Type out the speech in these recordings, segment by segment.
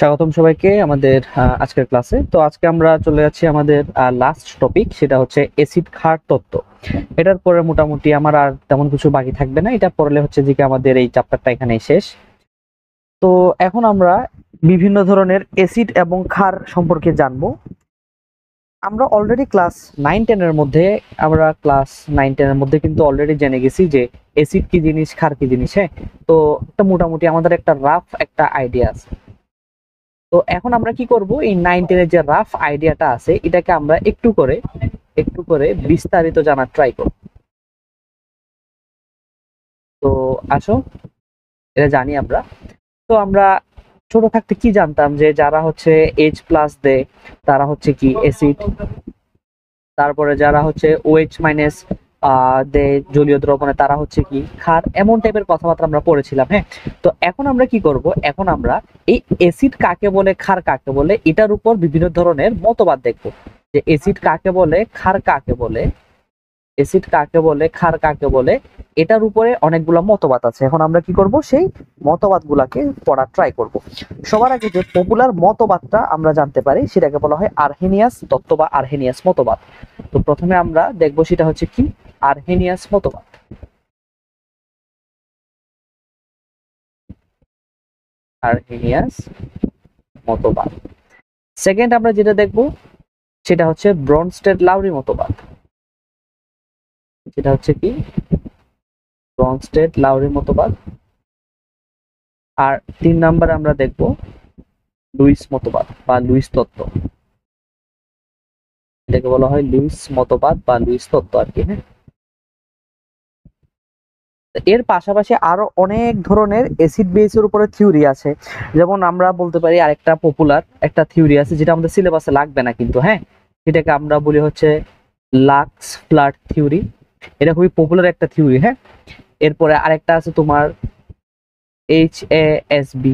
স্বাগতম সবাইকে আমাদের আজকের ক্লাসে। তো আজকে আমরা চলে যাচ্ছি আমাদের লাস্ট টপিক, সেটা হচ্ছে অ্যাসিড ক্ষার তত্ত্ব। এটার পরে মোটামুটি আমার আর তেমন কিছু বাকি থাকবে না, এটা পড়লে হচ্ছে যে কি আমাদের এই চ্যাপ্টারটা এখানেই শেষ। তো এখন আমরা বিভিন্ন ধরনের অ্যাসিড এবং ক্ষার সম্পর্কে জানবো। আমরা অলরেডি ক্লাস 9-10 এর মধ্যে কিন্তু অলরেডি জেনে গেছি যে অ্যাসিড কি জিনিস, ক্ষার কি জিনিস। হ্যাঁ, তো একটা মোটামুটি আমাদের একটা রাফ একটা আইডিয়া আছে। তো এখন আমরা কি করব, এই 9-10 এর যে রাফ আইডিয়াটা আছে এটাকে আমরা একটু করে বিস্তারিত জানার ট্রাই করব। তো আসো, এটা জানি আমরা। তো আমরা ছোট থাকতে কি জানতাম যে যারা হচ্ছে H প্লাস দেয় তারা হচ্ছে কি অ্যাসিড, তারপরে যারা হচ্ছে OH মাইনাস দেয় জলীয় দ্রবণে তারা হচ্ছে কি ক্ষার, এমন টাইপের কথাবার্তা আমরা পড়েছিলাম। হ্যাঁ, তো এখন আমরা কি করব, এখন আমরা এই অ্যাসিড কাকে বলে ক্ষার কাকে বলে এটার উপর বিভিন্ন ধরনের মতবাদ দেখব, যে অ্যাসিড কাকে বলে, ক্ষার কাকে বলে, অ্যাসিড কাকে বলে, ক্ষার কাকে বলে, এটার উপরে অনেকগুলো মতবাদ আছে। এখন আমরা কি করব, সেই মতবাদগুলোকে পড়ার ট্রাই করব। সবার আগে যে পপুলার মতবাদটা আমরা জানতে পারি সেটাকে বলা হয় আর্হেনিয়াস তত্ত্ব বা আর্হেনিয়াস মতবাদ। তো প্রথমে আমরা দেখব সেটা হচ্ছে কি আর্হেনিয়াস মতবাদ। আর্হেনিয়াস মতবাদ। সেকেন্ড আমরা যেটা দেখব সেটা হচ্ছে ব্রনস্টেড লাউরি মতবাদ। সেটা হচ্ছে কি ব্রনস্টেড লাউরি মতবাদ। আর 3 নাম্বার আমরা দেখব লুইস মতবাদ বা লুইস তত্ত্ব। এটাকে বলা হয় লুইস মতবাদ বা লুইস তত্ত্ব আর কি। হ্যাঁ, এর পাশাপাশি আরো অনেক ধরনের অ্যাসিড বেসের উপরে থিওরি আছে। যেমন আমরা বলতে পারি আরেকটা পপুলার একটা থিওরি আছে যেটা আমাদের সিলেবাসে লাগবে না কিন্তু। হ্যাঁ, সেটাকে আমরা বলি হচ্ছে লাক্স ফ্লাড থিওরি। এটা খুবই পপুলার একটা থিওরি। হ্যাঁ, এরপরে আরেকটা আছে তোমার HASB,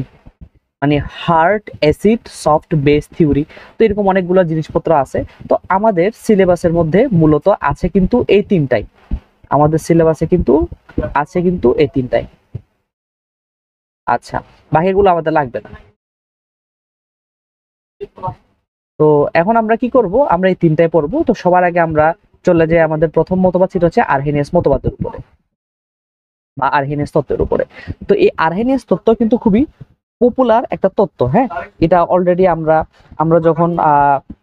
মানে hard acid soft base theory. তো এরকম অনেকগুলো জিনিসপত্র আছে। তো আমাদের সিলেবাসের মধ্যে মূলত আছে কিন্তু এই তিনটাই, আমাদের সিলেবাসে কিন্তু আছে কিন্তু এই তিনটাই। আচ্ছা, বাকিগুলো আমাদের লাগবে না। তো এখন আমরা কি করব, আমরা এই তিনটাই পড়বো। তো সবার আগে আমরা চলে যাই আমাদের প্রথম মতবাদ, সেটা হচ্ছে আর্হেনিয়াস মতবাদের উপরে বা আর্হেনিয়াস তত্ত্বের উপরে। তো এই আর্হেনিয়াস তত্ত্ব কিন্তু খুবই পপুলার একটা তত্ত্ব। হ্যাঁ, এটা অলরেডি আমরা আমরা যখন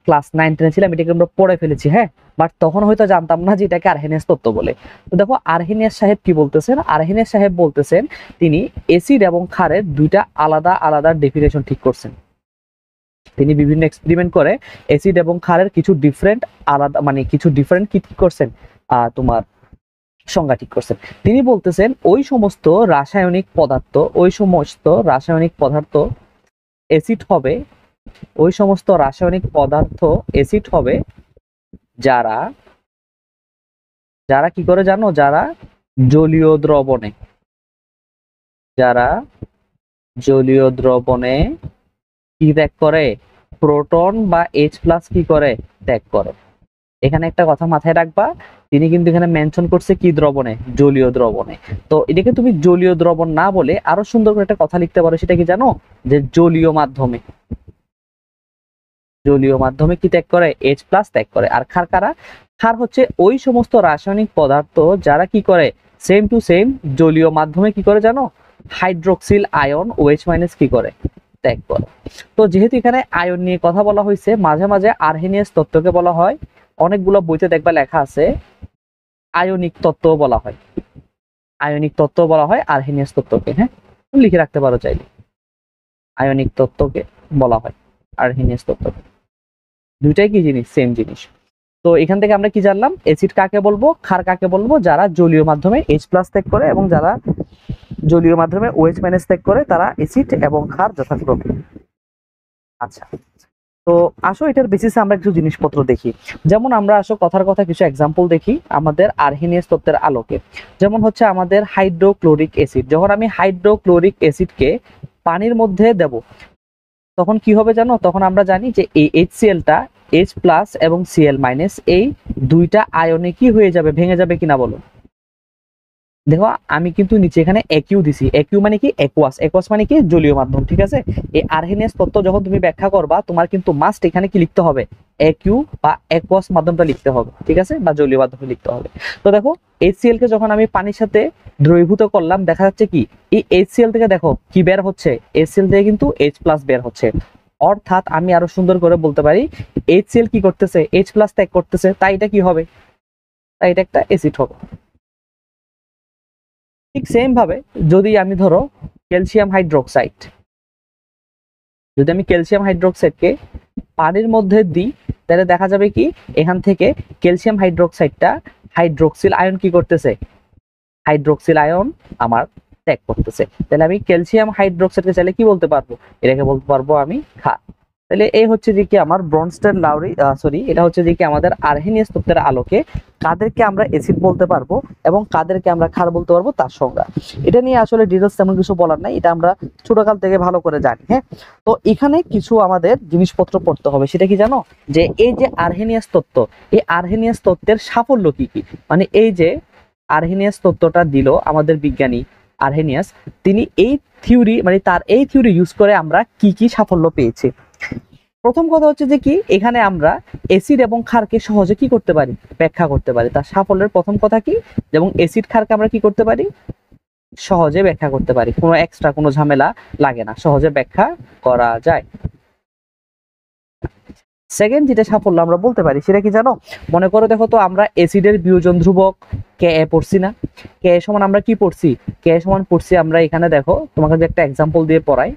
ক্লাস 9-10 ছিলাম এটাকে আমরা পড়ে ফেলেছি। হ্যাঁ, বাট তখন হয়তো জানতাম না যে এটাকে আর্হেনিয়াস তত্ত্ব বলে। তো দেখো আর্হেনিয়াস সাহেব কি বলতেছেন, আর্হেনিয়াস সাহেব বলতেছেন তিনি অ্যাসিড এবং ক্ষারের দুইটা আলাদা আলাদা ডেফিনেশন ঠিক করছেন। তিনি বিভিন্ন এক্সপেরিমেন্ট করে অ্যাসিড এবং ক্ষারের কিছু ডিফারেন্ট আলাদা, মানে কিছু ডিফারেন্ট কি ঠিক করছেন, তোমার সংজ্ঞা ঠিক করছেন। তিনি বলতেছেন ওই সমস্ত রাসায়নিক পদার্থ অ্যাসিড হবে, ওই সমস্ত রাসায়নিক পদার্থ অ্যাসিড হবে যারা যারা কি করে জানো, যারা জলীয় দ্রবণে, যারা জলীয় দ্রবণে কি ত্যাগ করে, প্রোটন বা H+ কি করে, ত্যাগ করে। এখানে একটা কথা মাথায় রাখবা, তিনি কিন্তু এখানে মেনশন করছে কি দ্রবণে, জলীয় দ্রবণে। তো এটাকে তুমি জলীয় দ্রবণ না বলে আরো সুন্দর করে একটা কথা লিখতে পারো, সেটা কি জানো, যে জলীয় মাধ্যমে, জলীয় মাধ্যমে কি ত্যাগ করে, H+ ত্যাগ করে। আর ক্ষার কারা, ক্ষার হচ্ছে ওই সমস্ত রাসায়নিক পদার্থ যারা কি করে, সেম টু সেম জলীয় মাধ্যমে কি করে জানো, হাইড্রোক্সিল আয়ন OH- কি করে, ত্যাগ করে। তো যেহেতু এখানে আয়ন নিয়ে কথা বলা হয়েছে, মাঝে মাঝে আর্হেনিয়াস তত্ত্বকে বলা হয়, অনেকগুলো বইতে দেখবা লেখা আছে আয়নিক তত্ত্ব বলা হয়, আয়নিক তত্ত্ব বলা হয় আর্হেনিয়াস তত্ত্বকে। হ্যাঁ, লিখে রাখতে পারো চাইলে, আয়নিক তত্ত্বকে বলা হয় আর্হেনিয়াস তত্ত্বকে। দুইটাই কি জিনিস, সেম জিনিস। তো এখান থেকে আমরা কি জানলাম, অ্যাসিড কাকে বলবো, ক্ষার কাকে বলবো, যারা জলীয় মাধ্যমে H+ ত্যাগ করে এবং যারা জলীয় মাধ্যমে OH- ত্যাগ করে তারা অ্যাসিড এবং ক্ষার যথাক্রমে। আচ্ছা, তো আসো এটার বেসিসে আমরা কিছু জিনিসপত্র দেখি। যেমন আমরা আসো কথার কথা কিছু এক্সাম্পল দেখি আমাদের আর্হেনিয়াস তত্ত্বের আলোকে। যেমন হচ্ছে আমাদের হাইড্রোক্লোরিক অ্যাসিড, যখন আমি হাইড্রোক্লোরিক অ্যাসিডকে পানির মধ্যে দেব তখন কি হবে জানো, তখন আমরা জানি যে এই HCl-টা H+ এবং Cl- এই দুইটা আয়নে কি হয়ে যাবে, ভেঙে যাবে কিনা বলো। দেখো আমি কিন্তু নিচে এখানে একিউ দিছি। একিউ মানে কি? অ্যাকুয়াস। অ্যাকুয়াস মানে কি? জলীয় মাধ্যম, ঠিক আছে? এই আর্হেনিয়াস তত্ত্ব যখন তুমি ব্যাখ্যা করবা, তোমার কিন্তু মাস্ট এখানে কি লিখতে হবে? একিউ বা অ্যাকুয়াস মাধ্যমটা লিখতে হবে, ঠিক আছে? বা জলীয় মাধ্যমে লিখতে হবে। তো দেখো HCl কে যখন আমি পানির সাথে দ্রবীভূত করলাম, দেখা যাচ্ছে কি এই HCl থেকে দেখো কি বের হচ্ছে? HCl থেকে কিন্তু H+ বের হচ্ছে। অর্থাৎ আমি আরো সুন্দর করে বলতে পারি, HCl কি করতেছে? H+ ত্যাগ করতেছে, তাই এটা কি হবে? তাই এটা একটা অ্যাসিড হবে। ঠিক সেম ভাবে যদি আমি ধরো ক্যালসিয়াম হাইড্রোক্সাইড, যদি আমি ক্যালসিয়াম হাইড্রোক্সাইডকে পানির মধ্যে দিই, তাহলে দেখা যাবে কি এখান থেকে ক্যালসিয়াম হাইড্রোক্সাইডটা হাইড্রোক্সিল আয়ন কি করতেছে? হাইড্রোক্সিল আয়ন আমার ত্যাগ করতেছে। তাহলে আমি ক্যালসিয়াম হাইড্রোক্সাইডকে চাইলে কি বলতে পারবো? এটাকে বলতে পারবো আমি ক্ষার। তাহলে এই হচ্ছে যে কি আমার ব্রনস্টেন লাউরি সরি, এটা হচ্ছে যে কি আমাদের আর্হেনিয়াস তত্ত্বের আলোকে কাদেরকে আমরা অ্যাসিড বলতে পারবো এবং কাদেরকে আমরা ক্ষার বলতে পারবো তার সংজ্ঞা। এটা নিয়ে আসলে ডিটেলস তেমন কিছু বলার নাই, এটা আমরা ছোটকাল থেকে ভালো করে জানি। হ্যাঁ, তো এখানে কিছু আমাদের জিনিসপত্র পড়তে হবে। সেটা কি জানো? যে এই যে আর্হেনিয়াস তত্ত্ব, এই আর্হেনিয়াস তত্ত্বের সাফল্য কি কি? মানে এই যে আর্হেনিয়াস তত্ত্বটা দিল আমাদের বিজ্ঞানী আর্হেনিয়াস, তিনি এই থিওরি মানে তার এই থিওরি ইউজ করে আমরা কি কি সাফল্য পেয়েছি। প্রথম কথা হচ্ছে যে কি এখানে আমরা অ্যাসিড এবং ক্ষারকে সহজে কি করতে পারি? ব্যাখ্যা করতে পারি। তার সাফল্যের প্রথম কথা কি? যেমন অ্যাসিড ক্ষারকে আমরা কি করতে পারি? সহজে ব্যাখ্যা করতে পারি, কোনো এক্সট্রা কোনো ঝামেলা লাগে না, সহজে ব্যাখ্যা করা যায়। সেকেন্ড যেটা সাফল্য আমরা বলতে পারি সেটা কি জানো? মনে করো দেখো তো আমরা অ্যাসিডের বিয়োজন ধ্রুবক কে এ পড়ছি না? কে এ সমান আমরা কি পড়ছি? কে এ সমান পড়ছি আমরা এখানে, দেখো তোমাকে যে একটা এক্সাম্পল দিয়ে পড়াই।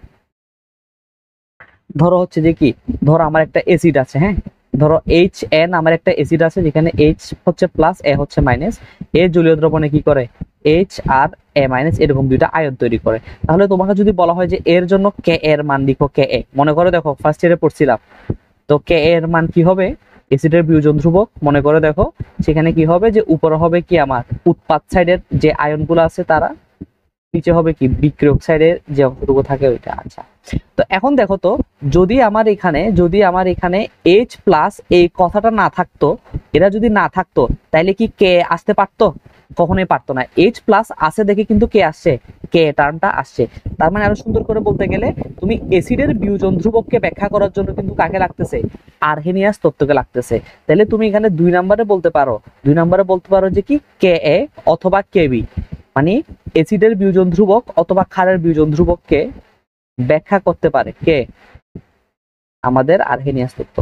ধরো হচ্ছে যে কি, ধরো আমার একটা অ্যাসিড আছে, হ্যাঁ, ধরো HN আমার একটা অ্যাসিড আছে যেখানে H হচ্ছে প্লাস, এ হচ্ছে মাইনাস। এ জলীয় দ্রবণে কি করে? H আর A মাইনাস এরকম দুইটা আয়ন তৈরি করে। তাহলে তোমাকে যদি বলা হয় যে এর জন্য কে এর মান লিখো, কে এ, মনে করো দেখো ফার্স্ট ইয়ারে পড়ছিলাম, তো কে এর মান কি হবে? অ্যাসিডের বিয়োজন ধ্রুবক। মনে করে দেখো সেখানে কি হবে? যে উপরে হবে কি আমার উৎপাদ সাইডের যে আয়নগুলো আছে তারা, নিচে হবে কি বিক্রিয়ক সাইডের যে অংশটুকু থাকে ওইটা। আচ্ছা, তো এখন দেখো তো যদি আমার এখানে H+ এই কথাটা না থাকতো, এরা যদি না থাকতো, তাইলে কি কে আসতে পারতো? কখনোই পারতো না। H+ আছে দেখে কিন্তু কে আসছে? কে টার্মটা আসছে। তার মানে আরো সুন্দর করে বলতে গেলে তুমি অ্যাসিডের বিয়োজন ধ্রুবককে ব্যাখ্যা করার জন্য কিন্তু কাকে লাগতেছে? আর্হেনিয়াস তত্ত্বকে লাগতেছে। তাহলে তুমি এখানে 2 নম্বরে বলতে পারো, 2 নম্বরে বলতে পারো যে কি কে এ অথবা কে বি, মানে অ্যাসিডের বিয়োজন ধ্রুবক অথবা ক্ষারের বিয়োজন ধ্রুবককে ব্যাখ্যা করতে পারে কে? আমাদের আর্হেনিয়াস তত্ত্ব।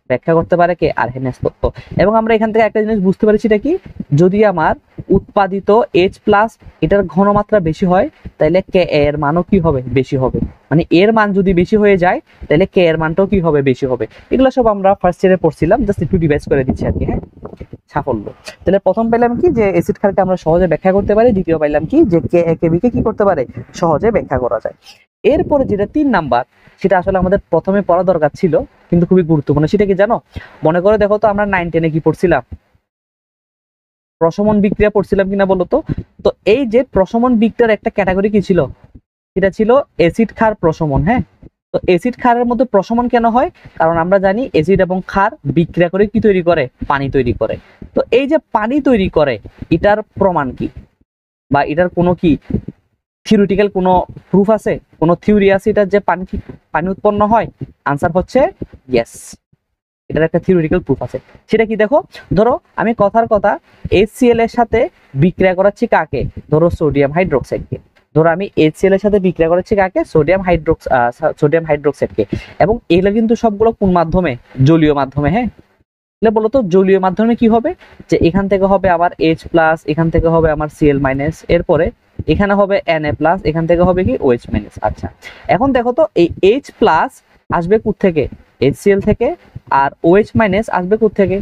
ব্যাখ্যা করতে পারে কে? আর্হেনিয়াস তত্ত্ব। এবং আমরা এখান থেকে একটা জিনিস বুঝতে পারছি, এটা কি? যদি আমার উৎপাদিত H+ এটার ঘনমাত্রা বেশি হয়, তাহলে কে এর মানও কি হবে? বেশি হবে। মানে এর মান যদি বেশি হয়ে যায়, তাহলে কে এর মানটাও কি হবে? বেশি হবে। এগুলো সব আমরা ফার্স্ট ইয়ারে পড়ছিলাম, জাস্ট একটু রিভাইজ করে দিচ্ছি আর কি। হ্যাঁ, সাফল্য। তাহলে প্রথম পেলাম কি যে অ্যাসিড ক্ষারকে আমরা সহজে ব্যাখ্যা করতে পারি। দ্বিতীয় পাইলাম কি যে কে এ কে বি কে কি করতে পারে? সহজে ব্যাখ্যা করা যায়। এরপরে যেটা 3 নাম্বার, সেটা আসলে আমাদের প্রথমে পড়া দরকার ছিল কিন্তু খুবই গুরুত্বপূর্ণ। সেটা কি জানো? মনে করে দেখো তো আমরা 9-10-এ কি পড়ছিলাম? প্রশমন বিক্রিয়া পড়ছিলাম কিনা বলো তো? তো এই যে প্রশমন বিক্রিয়ার একটা ক্যাটাগরি কি ছিল? সেটা ছিল অ্যাসিড ক্ষার প্রশমন। হ্যাঁ, তো অ্যাসিড ক্ষারের মধ্যে প্রশমন কেন হয়? কারণ আমরা জানি অ্যাসিড এবং ক্ষার বিক্রিয়া করে কি তৈরি করে? পানি তৈরি করে। তো এই যে পানি তৈরি করে, এটার প্রমাণ কি? বা এটার কোনো কি থিওরিটিক্যাল কোনো প্রুফ আছে? কোনো থিওরি আছে এটার যে পানি পানি উৎপন্ন হয়? আনসার হচ্ছে ইয়েস, এটার একটা থিওরিটিক্যাল প্রুফ আছে। সেটা কি দেখো, ধরো আমি কথার কথা HCl এর সাথে বিক্রিয়া করাচ্ছি কাকে? ধরো সোডিয়াম হাইড্রোক্সাইডকে। ধরো আমি HCl এর সাথে বিক্রিয়া করাচ্ছি কাকে? সোডিয়াম হাইড্রোক্সাইডকে। এবং এগুলো কিন্তু সবগুলো কোন মাধ্যমে? জলীয় মাধ্যমে। হ্যাঁ, তাহলে বলতো জলীয় মাধ্যমে কি হবে? যে এখান থেকে হবে আবার H+, এখান থেকে হবে আমার Cl-, এরপরে এখানে হবে Na+, এখান থেকে হবে কি OH-। আচ্ছা, এখন দেখো তো এই H+ আসবে কোথা থেকে? HCl থেকে। আর OH- আসবে কোথা থেকে?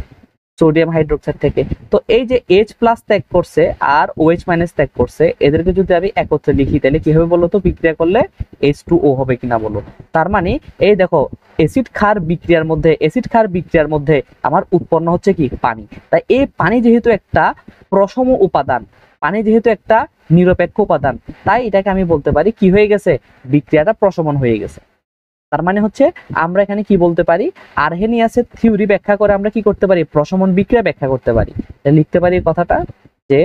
সোডিয়াম হাইড্রোক্সাইড থেকে। তো এই যে H+ ত্যাগ করছে আর OH- ত্যাগ করছে, এদেরকে যদি আমি একত্রে লিখি তাহলে কি হবে বলতো? বিক্রিয়া করলে H2O হবে কিনা বলো? তার মানে এই দেখো অ্যাসিড ক্ষার বিক্রিয়ার মধ্যে আমার উৎপন্ন হচ্ছে কি? পানি। তাই এই পানি যেহেতু একটা প্রশম উপাদান, পানি যেহেতু একটা নিরপেক্ষ উপাদান, তাই এটাকে আমি বলতে পারি কি হয়ে গেছে? বিক্রিয়াটা প্রশমন হয়ে গেছে। তার মানে হচ্ছে আমরা এখানে কি বলতে পারি? আর্হেনিয়াসের থিওরি ব্যাখ্যা করে আমরা কি করতে পারি? প্রশমন বিক্রিয়া ব্যাখ্যা করতে পারি। লিখতে পারি কথাটা যে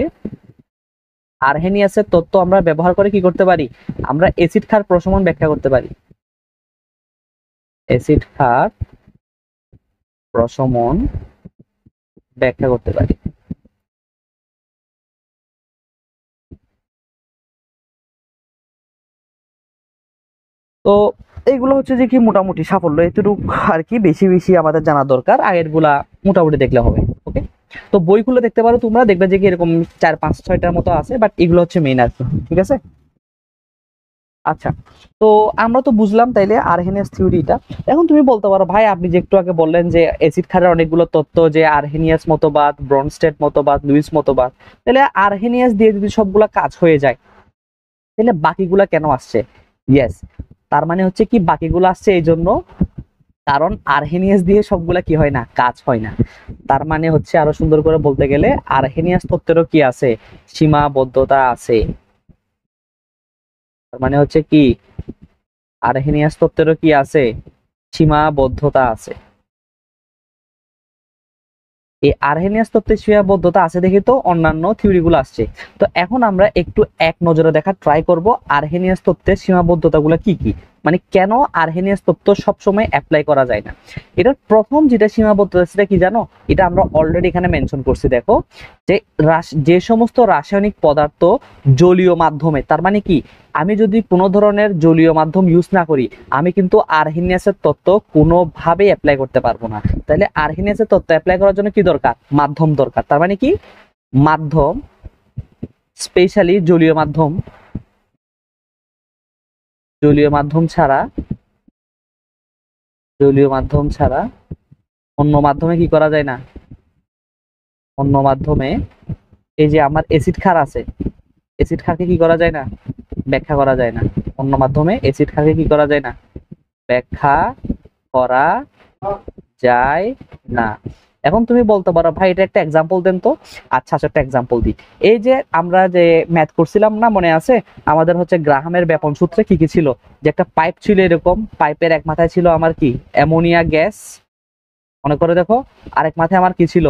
আরহেনিয়াসের তত্ত্ব আমরা ব্যবহার করে কি করতে পারি, আমরা অ্যাসিড ক্ষার প্রশমন ব্যাখ্যা করতে পারি। অ্যাসিড ক্ষার প্রশমন ব্যাখ্যা করতে পারি। তো এইগুলো হচ্ছে যে কি মোটামুটি সাফল্য, এতটুকু আর কি, বেশি বেশি আমাদের জানা দরকার, আগের গুলা মোটামুটি দেখলে হবে। ওকে, তো বইগুলো দেখতে পারো তোমরা, দেখবে যে কি এরকম 4 5 6টার মতো আছে, বাট এগুলো হচ্ছে মেইন আর কি। ঠিক আছে, আচ্ছা। তো আমরা তো বুঝলাম তাইলে আরহেনিয়াস থিওরিটা। এখন তুমি বলতে পারো ভাই, আপনি যে একটু আগে বললেন যে অ্যাসিড ক্ষারের অনেকগুলো তত্ত্ব, যে আরহেনিয়াস মতবাদ, ব্রনস্টেড মতবাদ, লুইস মতবাদ, তাহলে আরহেনিয়াস দিয়ে যদি সবগুলা কাজ হয়ে যায়, তাহলে বাকিগুলা কেন আসছে? ইয়েস, তার মানে হচ্ছে কি বাকিগুলো আসছে এই জন্য কারণ আরহেনিয়াস দিয়ে সবগুলা কি হয় না, কাজ হয় না। তার মানে হচ্ছে আরো সুন্দর করে বলতে গেলে আরহেনিয়াস তত্ত্বেরও কি আছে, সীমাবদ্ধতা আছে। তার মানে হচ্ছে কি আরহেনিয়াস তত্ত্বেরও কি আছে, সীমাবদ্ধতা আছে। এই আরহেনিয়াস তত্ত্বের সীমাবদ্ধতা আছে দেখে তো অন্যান্য থিওরি গুলো আসছে। তো এখন আমরা একটু এক নজরে দেখা ট্রাই করব আরহেনিয়াস তত্ত্বের সীমাবদ্ধতা গুলো কি কি, মানে কেন আরহেনিয়াস তত্ত্ব সবসময় অ্যাপ্লাই করা যায় না। এটার প্রথম যেটা সীমাবদ্ধতা সেটা কি জানো, এটা আমরা অলরেডি এখানে মেনশন করছি। দেখো যে যে সমস্ত রাসায়নিক পদার্থ জলীয় মাধ্যমে, তার মানে কি আমি যদি কোনো ধরনের জলীয় মাধ্যম ইউজ না করি, আমি কিন্তু আরহেনিয়াসের তত্ত্ব কোনোভাবে অ্যাপ্লাই করতে পারবো না। তাহলে আরহেনিয়াসের তত্ত্ব অ্যাপ্লাই করার জন্য কি দরকার, মাধ্যম দরকার। তার মানে কি মাধ্যম, স্পেশালি জলীয় মাধ্যম, জলীয় মাধ্যম ছাড়া, জলীয় মাধ্যম ছাড়া অন্য মাধ্যমে কি করা যায় না, অন্য মাধ্যমে এই যে আমার অ্যাসিড ক্ষার আছে, অ্যাসিড ক্ষারকে কি করা যায় না, ব্যাখ্যা করা যায় না। অন্য মাধ্যমে অ্যাসিড ক্ষারকে কি করা যায় না, ব্যাখ্যা করা যায় না। এখন তুমি বলতে পারো ভাই এটা একটা এক্সাম্পল দেন তো। আচ্ছা আচ্ছা, একটা এক্সাম্পল দিই। এই যে আমরা যে ম্যাথ করছিলাম না, মনে আছে আমাদের হচ্ছে গ্রাহামের ব্যাপন সূত্রে কি কি ছিল, যে একটা পাইপ ছিল, এরকম পাইপের এক মাথায় ছিল আমার কি অ্যামোনিয়া গ্যাস, মনে করে দেখো, আরেক মাথায় আমার কি ছিল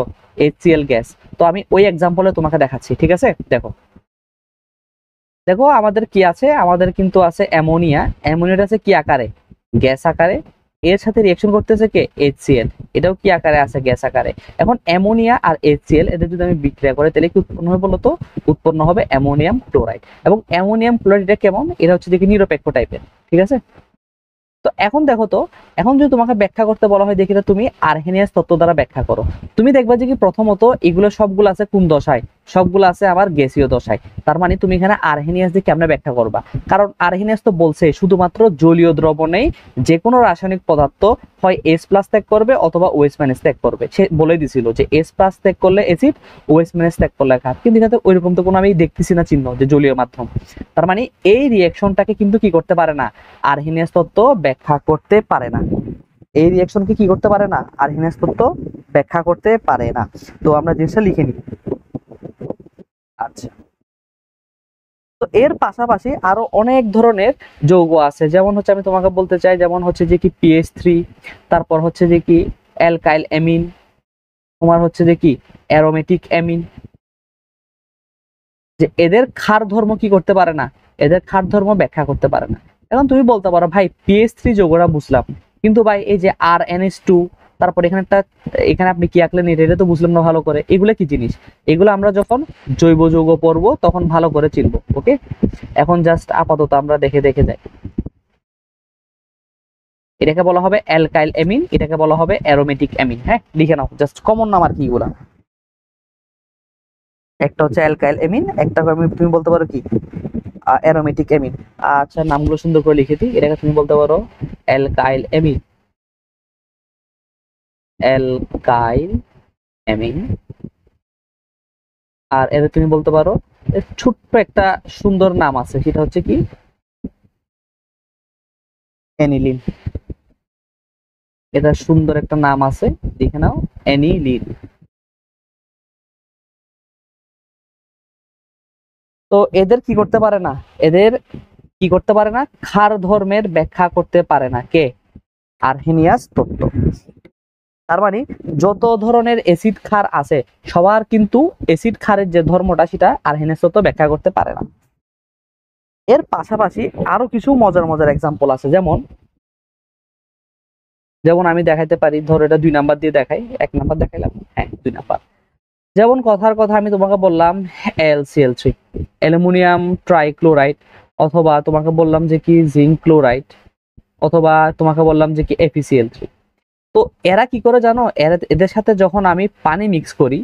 HCl গ্যাস। তো আমি ওই এক্সাম্পলে তোমাকে দেখাচ্ছি, ঠিক আছে? দেখো দেখো আমাদের কি আছে, আমাদের কিন্তু আছে অ্যামোনিয়া, অ্যামোনিয়াটা আছে কি আকারে, গ্যাস আকারে। এর সাথে রিঅ্যাকশন করতেছে কে, HCl, এটাও কি আকারে আছে, গ্যাস আকারে। এখন অ্যামোনিয়া আর HCl এদের যদি আমি বিক্রিয়া করে তাহলে কি উৎপন্ন হবে বলতো, উৎপন্ন হবে অ্যামোনিয়াম ক্লোরাইড। এবং অ্যামোনিয়াম ক্লোরাইড এটা কেমন, এটা হচ্ছে দেখি নিরপেক্ষ টাইপের, ঠিক আছে? তো এখন দেখো তো, এখন যদি তোমাকে ব্যাখ্যা করতে বলা হয়, দেখি তুমি আরহেনিয়াস তত্ত্ব দ্বারা ব্যাখ্যা করো, তুমি দেখবা যে কি প্রথমত এগুলো সবগুলো আছে কোন দশায়, সবগুলো আছে আবার গ্যাসীয় দশায়। তার মানে তুমি এখানে আরহেনিয়াস দিয়ে কেমনে ব্যাখ্যা করবা, কারণ আরহেনিয়াস তো বলছে শুধুমাত্র জলীয় দ্রবণেই যে কোনো রাসায়নিক পদার্থ হয় H+ ত্যাগ করবে অথবা OH- ত্যাগ করবে। সে বলে দিছিল যে H+ ত্যাগ করলে অ্যাসিড, OH- ত্যাগ করলে ক্ষার, কিন্তু এখানে ওইরকম তো কোনো আমি দেখতেছি না চিহ্ন যে জলীয় মাধ্যম। তার মানে এই রিঅ্যাকশনটাকে কিন্তু কি করতে পারে না, আরহেনিয়াস তত্ত্ব ব্যাখ্যা করতে পারে না। এই রিঅ্যাকশনকে কি করতে পারে না, আরহেনিয়াস তত্ত্ব ব্যাখ্যা করতে পারে না। তো আমরা জিনিসটা লিখে নিই। আচ্ছা, তো এর পাশাপাশি আরো অনেক ধরনের যৌগ আছে, যেমন হচ্ছে আমি তোমাকে বলতে চাই, যেমন হচ্ছে যে কি PH3, তারপর হচ্ছে যে কি অ্যালকাইল অ্যামিন, তোমার হচ্ছে যে কি অ্যারোমেটিক অ্যামিন, যে এদের ক্ষার ধর্ম কি করতে পারে না, এদের ক্ষার ধর্ম ব্যাখ্যা করতে পারে না। এখন তুমি বলতে পারো ভাই PH3 যৌগটা বুঝলাম, কিন্তু ভাই এই যে RNH2, তারপর এখানে একটা, এখানে আপনি কি আঁকলেন এটা তো বুঝলাম না ভালো করে, এগুলো কি জিনিস, এগুলো আমরা যখন জৈব যৌগ পড়বো তখন ভালো করে চিনবো। ওকে, এখন জাস্ট আপাতত আমরা দেখে দেখে যাই। এটাকে বলা হবে অ্যালকাইল অ্যামিন, এটাকে বলা হবে অ্যারোমেটিক অ্যামিন। হ্যাঁ, লিখে নাও, জাস্ট কমন নাম আর কি এগুলা। একটা হচ্ছে অ্যালকাইল অ্যামিন, একটা তুমি বলতে পারো কি অ্যারোমেটিক অ্যামিন। আচ্ছা, নামগুলো সুন্দর করে লিখে দিই। এটাকে তুমি বলতে পারো অ্যালকাইল অ্যামিন, অ্যালকাইল অ্যামিন। আর এর তুমি বলতে পারো এর ছোট্ট একটা সুন্দর নাম আছে, সেটা হচ্ছে কি অ্যানিলিন। এটা সুন্দর একটা নাম আছে, দেখে নাও, অ্যানিলিন। তো এদের কি করতে পারে না, এদের কি করতে পারে না, ক্ষার ধর্মের ব্যাখ্যা করতে পারে না কে, আরহেনিয়াস তত্ত্ব। তার মানে যত ধরনের অ্যাসিড ক্ষার আছে সবার কিন্তু অ্যাসিড ক্ষারের যে ধর্মটা সেটা আরহেনিয়াস তত্ত্ব ব্যাখ্যা করতে পারে না। এর পাশাপাশি আরো কিছু মজার মজার এক্সাম্পল আছে, যেমন যেমন আমি দেখাইতে পারি, ধরো এটা 2 নাম্বার দিয়ে দেখাই, 1 নাম্বার দেখাইলাম, হ্যাঁ 2 নাম্বার। যেমন কথার কথা আমি তোমাকে বললাম LCl3, অ্যালুমিনিয়াম ট্রাইক্লোরাইড, অথবা তোমাকে বললাম যে কি জিঙ্ক ক্লোরাইড, অথবা তোমাকে বললাম যে কি FeCl3। তো এরা কি করে জানো, এদের সাথে যখন আমি পানি মিক্স করি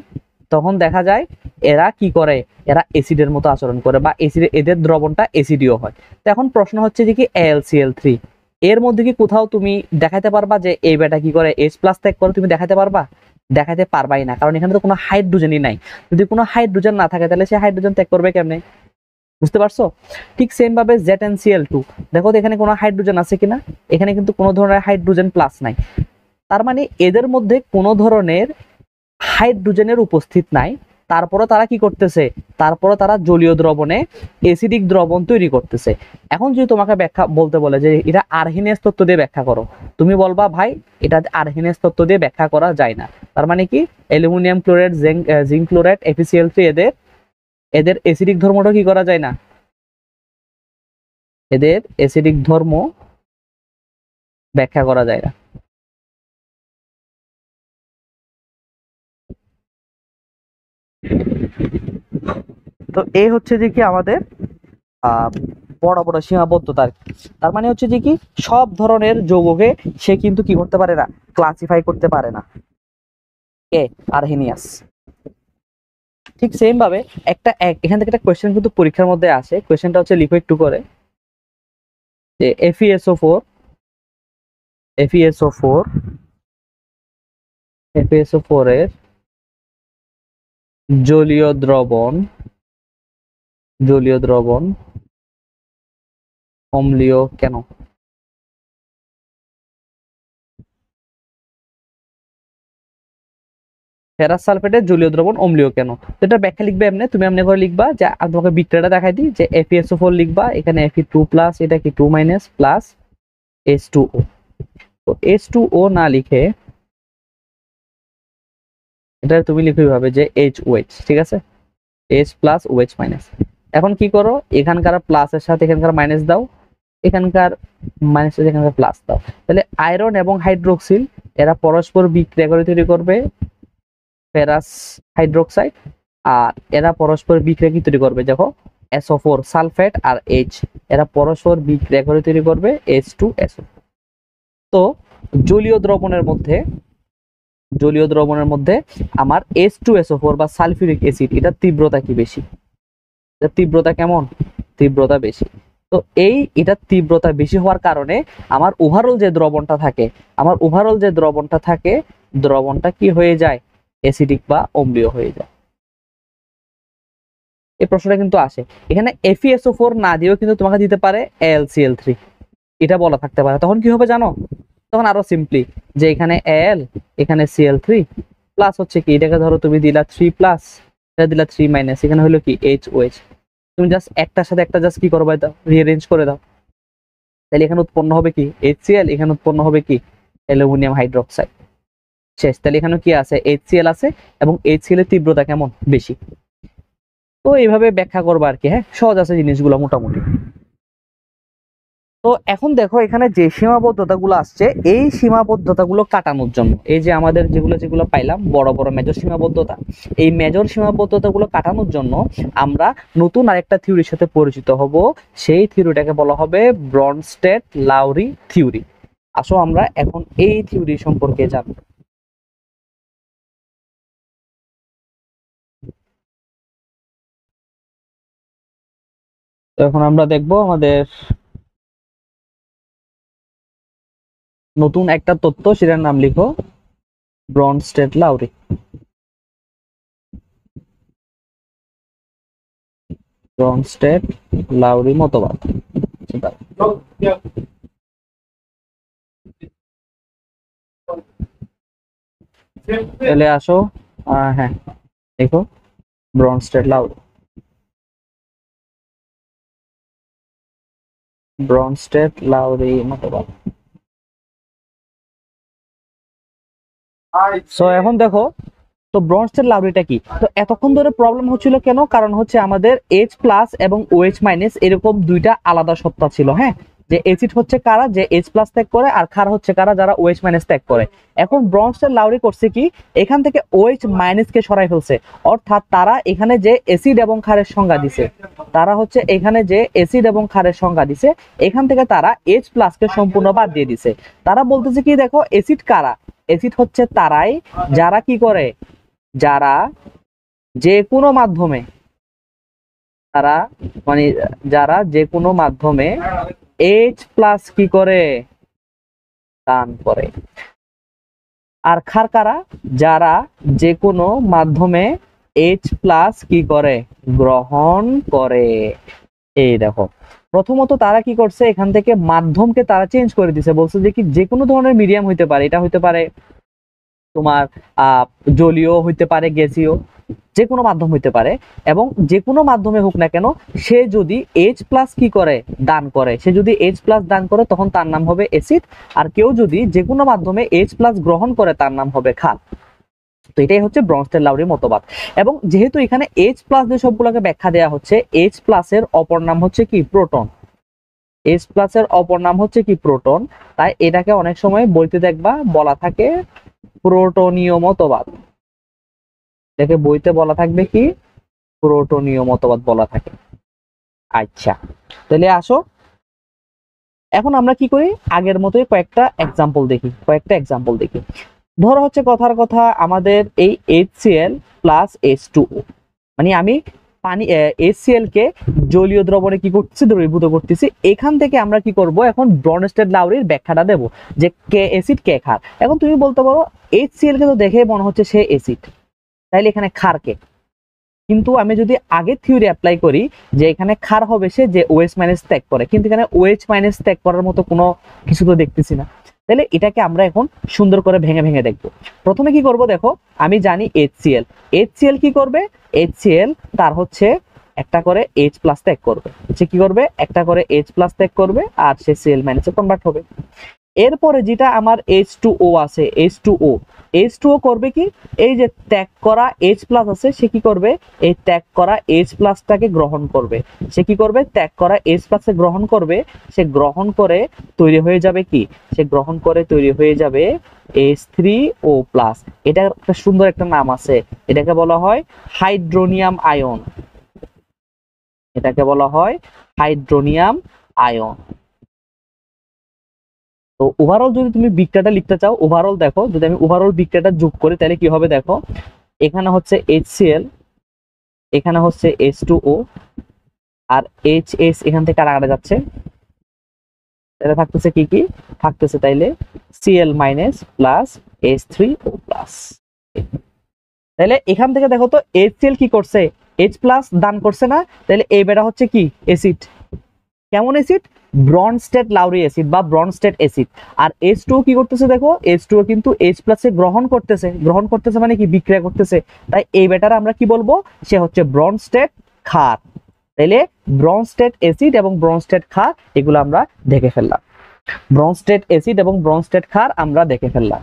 তখন দেখা যায় এরা কি করে, এরা অ্যাসিডের মতো আচরণ করে, বা অ্যাসিড, এদের দ্রবণটা অ্যাসিডীয় হয়। তো এখন প্রশ্ন হচ্ছে যে কি LCl3 এর মধ্যে কি কোথাও তুমি দেখাতে পারবা যে এই বেটা কি করে H+ ত্যাগ করে? তুমি দেখাতে পারবা? দেখাতে পারবাই না, কারণ এখানে তো কোনো হাইড্রোজেনই নাই। যদি কোনো হাইড্রোজেন না থাকে তাহলে সে হাইড্রোজেন ত্যাগ করবে কেমনে? বুঝতে পারছো? ঠিক সেম ভাবে ZnCl2, দেখো তো এখানে কোনো হাইড্রোজেন আছে কিনা? এখানে কিন্তু কোনো ধরনের হাইড্রোজেন প্লাস নাই। তার মানে এদের মধ্যে কোনো ধরনের হাইড্রোজেনের উপস্থিত নাই, তারপরে তারা কি করতেছে, তারপরে তারা জলীয় দ্রবণে অ্যাসিডিক দ্রবণ তৈরি করতেছে। এখন যদি তোমাকে ব্যাখ্যা বলতে বলে যে এটা আরহেনিয়াস তত্ত্ব দিয়ে ব্যাখ্যা করো, তুমি বলবা ভাই এটা আরহেনিয়াস তত্ত্ব দিয়ে ব্যাখ্যা করা যায় না। তার মানে কি aluminium chloride, zinc chloride, FeCl3 এদের এদের অ্যাসিডিক ধর্মটা কি করা যায় না, এদের অ্যাসিডিক ধর্ম ব্যাখ্যা করা যায় না। তো এই হচ্ছে যে কি আমাদের বড় বড় সীমাবদ্ধতা আর কি। তার মানে হচ্ছে যে কি সব ধরনের যৌগকে সে কিন্তু কি করতে পারে না, ক্লাসিফাই করতে পারে না আরহেনিয়াস। ঠিক সেম ভাবে এখান থেকে একটা কোয়েশ্চেন কিন্তু পরীক্ষার মধ্যে আসে, কোয়েশ্চেনটা হচ্ছে লিখো একটু করে, যে FeSO4 FeSO4 FeSO4 এর জলীয় দ্রবণ অম্লীয় কেন? ফেরাস সালফেটের জলীয় দ্রবণ অম্লীয় কেন? তো এটা ব্যাখ্যা লিখবে এমনি, তুমি এমনি করে লিখবা যে আমি তোমাকে বিক্রিয়াটা দেখাই দিই, যে FeSO4 লিখবা, এখানে Fe2+, এটা কি 2- প্লাস H2O। তো H2O না লিখে এটা তুমি লিখবে এইভাবে যে HOH, ঠিক আছে, H+OH-। এখন কি করো, এখানকার প্লাসের সাথে এখানকার মাইনাস দাও, এখানকার মাইনাস সাথে এখানকার প্লাস দাও, তাহলে আয়রন এবং হাইড্রোক্সিল এরা পরস্পর বিক্রিয়া করে তৈরি করবে ফেরাস হাইড্রোক্সাইড, আর এরা পরস্পর বিক্রিয়া কি তৈরি করবে, দেখো SO4 সালফেট আর H, এরা পরস্পর বিক্রিয়া করে তৈরি করবে H2SO। তো জলীয় দ্রবণের মধ্যে আমার H2SO4 বা সালফিউরিক অ্যাসিড, এটা তীব্রতা কি বেশি? এটা তীব্রতা কেমন? তীব্রতা বেশি। তো এটা তীব্রতা বেশি হওয়ার কারণে আমার ওভারঅল যে দ্রবণটা থাকে দ্রবণটা কি হয়ে যায়, অ্যাসিডিক বা অম্লীয় হয়ে যায়। এই প্রশ্নটা কিন্তু আসে। এখানে FeSO4 না দিয়েও কিন্তু তোমাকে দিতে পারে LCl3, এটা বলা থাকতে পারে। তখন কি হবে জানো, তখন আরো সিম্পলি যে এখানে Al, এখানে Cl3 প্লাস হচ্ছে কি, এটাকে ধরো তুমি দিলা 3+, এটা দিলা 3-, এখানে হলো কি HOH। তুমি জাস্ট একটার সাথে একটা জাস্ট কি করবে, দাও রিঅ্যারেঞ্জ করে দাও, তাহলে এখানে উৎপন্ন হবে কি HCl, এখানে উৎপন্ন হবে কি অ্যালুমিনিয়াম হাইড্রোক্সাইড। শেষ। তাহলে এখানে কি আছে, HCl আছে, এবং HCl এর তীব্রতা কেমন, বেশি। তো এইভাবে ব্যাখ্যা করবো আর কি। হ্যাঁ, সহজ আছে জিনিসগুলো মোটামুটি। তো এখন দেখো এখানে যে সীমাবদ্ধতাগুলো আসছে, এই সীমাবদ্ধতাগুলো কাটানোর জন্য, এই যে আমাদের যেগুলো পাইলাম বড় বড় মেজর সীমাবদ্ধতা, এই মেজর সীমাবদ্ধতাগুলো কাটানোর জন্য আমরা নতুন আরেকটা থিওরির সাথে পরিচিত হব। সেই থিওরিটাকে বলা হবে ব্রনস্টেড-লাউরি থিওরি। আসো আমরা এখন এই থিওরি সম্পর্কে জানব। তো এখন আমরা দেখব আমাদের নতুন একটা তত্ত্ব, সেটার নাম লিখো ব্রনস্টেড-লাউরি। ব্রনস্টেড-লাউরি মতবাদ। তাহলে আসো, হ্যাঁ দেখো ব্রনস্টেড-লাউরি মতবাদ। সো এখন দেখো, তো ব্রনস্টেড লাউরিটা কি? তো এতক্ষণ ধরে প্রবলেম হচ্ছিল কেন? কারণ হচ্ছে আমাদের এইচ প্লাস এবং ওএইচ মাইনাস এরকম দুইটা আলাদা সত্তা ছিল, হ্যাঁ, যে এসিড হচ্ছে কারা, যে এইচ প্লাস ত্যাগ করে, আর ক্ষার হচ্ছে কারা, যারা ওএইচ মাইনাস ত্যাগ করে। এখন ব্রনস্টেড লাউরি করছে কি, এখান থেকে ওএইচ মাইনাস কে সরাই ফেলছে, অর্থাৎ তারা এখানে যে এসিড এবং ক্ষারের সংজ্ঞা দিছে, তারা হচ্ছে এখানে যে এসিড এবং ক্ষারের সংজ্ঞা দিছে, এখান থেকে তারা এইচ প্লাস কে সম্পূর্ণ বাদ দিয়ে দিছে। তারা বলতেছে কি, দেখো এসিড কারা, এসিড হচ্ছে তারাই যারা কি করে, যারা যে কোনো মাধ্যমে, তারা মানে যারা যে কোনো মাধ্যমে এইচ প্লাস কি করে, দান করে। আর ক্ষার কারা, যারা যে কোনো মাধ্যমে এইচ প্লাস কি করে, গ্রহণ করে। এই দেখো, প্রথমত তারা কি করছে, এখান থেকে মাধ্যমকে তারা চেঞ্জ করে দিছে, বলছে যে কি যে কোনো ধরনের মিডিয়াম হইতে পারে, এটা হইতে পারে তোমার জলীয় হইতে পারে, গ্যাসীয়, যে কোনো মাধ্যম হইতে পারে, এবং যে কোনো মাধ্যমে হোক না কেন, সে যদি এইচ প্লাস কি করে, দান করে, সে যদি এইচ প্লাস দান করে তখন তার নাম হবে অ্যাসিড। আর কেউ যদি যে কোনো মাধ্যমে এইচ প্লাস গ্রহণ করে তার নাম হবে ক্ষার। তো এটাই হচ্ছে ব্রনস্টেড লাউরি মতবাদ। এবং যেহেতু এখানে এইচ প্লাস যে সবগুলোকে ব্যাখ্যা দেওয়া হচ্ছে, এইচ প্লাস এর অপর নাম হচ্ছে কি, প্রোটন। এইচ প্লাস এর অপর নাম হচ্ছে কি, প্রোটন। তাই এটাকে অনেক সময় বইতে দেখবা বলা থাকে প্রোটনীয় মতবাদ। এটাকে বইতে বলা থাকবে কি, প্রোটনীয় মতবাদ বলা থাকে। আচ্ছা, তাহলে আসো এখন আমরা কি করি, আগের মতোই কয়েকটা এক্সাম্পল দেখি। ধরো হচ্ছে কথার কথা, আমাদের এই HCl প্লাস H2O, মানে আমি পানি HCl কে জলীয় দ্রবণে কি করতেছি, দ্রবীভূত করতেছি। এখান থেকে আমরা কি করব, এখন ব্রনস্টেড লাউরির ব্যাখ্যাটা দেব, যে কে অ্যাসিড কে ক্ষার। এখন তুমি বলতে পারো HCl কে তো দেখে মনে হচ্ছে সে অ্যাসিড, তাইলে এখানে ক্ষার কে? কিন্তু আমি যদি আগের থিওরি অ্যাপ্লাই করি, যে এখানে ক্ষার হবে সে যে OH মাইনাস ত্যাগ করে, কিন্তু এখানে OH মাইনাস ত্যাগ করার মতো কোনো কিছু তো দেখতেছি না। তাহলে এটাকে আমরা এখন সুন্দর করে ভেঙে ভেঙে দেখবো। প্রথমে কি করব, দেখো আমি জানি HCl কি করবে, HCl তার হচ্ছে একটা করে H প্লাস ত্যাগ করবে, সে কি করবে, একটা করে H প্লাস ত্যাগ করবে, আর সে Cl মাইনাসে কনভার্ট হবে। এরপরে যেটা আমার H2O আছে, H2O করবে কি, এই যে ত্যাগ করা H প্লাস আছে, সে কি করবে, এই ত্যাগ করা H প্লাসটাকে গ্রহণ করবে। সে কি করবে, ত্যাগ করা H প্লাসে গ্রহণ করবে, সে গ্রহণ করে তৈরি হয়ে যাবে কি, সে গ্রহণ করে তৈরি হয়ে যাবে H3O প্লাস। এটা একটা সুন্দর একটা নাম আছে, এটাকে বলা হয় হাইড্রোনিয়াম আয়ন। এটাকে বলা হয় হাইড্রোনিয়াম আয়ন। তো ওভারঅল যদি তুমি বিক্রিয়াটা লিখতে চাও, ওভারঅল দেখো, যদি আমি ওভারঅল বিক্রিয়াটা যোগ করি তাহলে কি হবে, দেখো এখানে হচ্ছে HCl, এখানে হচ্ছে H2O, আর HS এখান থেকে কাটা যাচ্ছে, তাহলে থাকতেছে কি কি, থাকতেছে তাইলে Cl minus plus H3O plus. তাহলে এখান থেকে দেখো তো HCl কি করছে, H প্লাস দান করছে না, তাহলে এই বেটা হচ্ছে কি, অ্যাসিড। কেমন অ্যাসিড, ব্রনস্টেড লাউরি অ্যাসিড বা ব্রনস্টেড অ্যাসিড। আর H2O কি করতেছে, দেখো H2O কিন্তু H প্লাসে গ্রহণ করতেছে মানে কি, বিক্রিয়া করতেছে। তাই এই বেটারে আমরা কি বলবো, সে হচ্ছে ব্রনস্টেড ক্ষার। তাইলে ব্রনস্টেড অ্যাসিড এবং ব্রনস্টেড ক্ষার এগুলো আমরা দেখে ফেললাম, ব্রনস্টেড অ্যাসিড এবং ব্রনস্টেড ক্ষার আমরা দেখে ফেললাম।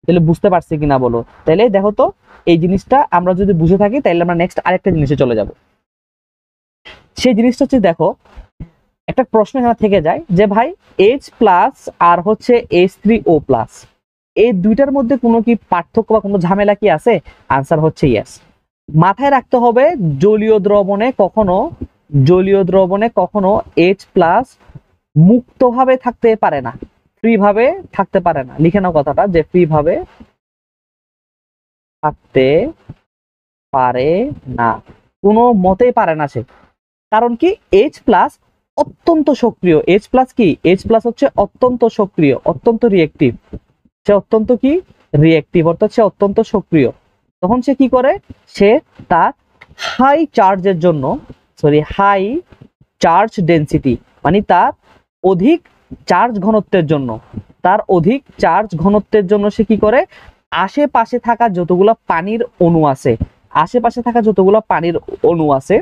তাহলে বুঝতে পারছি কিনা বলো? তাহলে দেখো তো, এই জিনিসটা আমরা যদি বুঝে থাকি তাহলে আমরা নেক্সট আরেকটা জিনিসে চলে যাব। সেই জিনিসটা হচ্ছে, দেখো একটা প্রশ্ন এখানে থেকে যায় যে ভাই H প্লাস আর হচ্ছে H3O প্লাস, এই দুইটার মধ্যে কোনো কি পার্থক্য বা কোনো ঝামেলা কি আছে? আনসার হচ্ছে ইয়েস। মাথায় রাখতে হবে, জলীয় দ্রবণে কখনো H প্লাস মুক্তভাবে থাকতে পারে না, ফ্রি ভাবে থাকতে পারে না। লিখে নাও কথাটা, যে ফ্রি ভাবে থাকতে পারে না, কোনো মতেই পারে না সে। কারণ কি, H প্লাস অত্যন্ত সক্রিয়, H প্লাস কি, H প্লাস হচ্ছে অত্যন্ত সক্রিয়, অত্যন্ত রিয়েক্টিভ। সে অত্যন্ত কি, রিয়েক্টিভ, অর্থাৎ সে অত্যন্ত সক্রিয়। তখন সে কি করে, সে তার হাই চার্জ ডেন্সিটি, মানে তার অধিক চার্জ ঘনত্বের জন্য সে কি করে, আশেপাশে থাকা যতগুলো পানির অণু আছে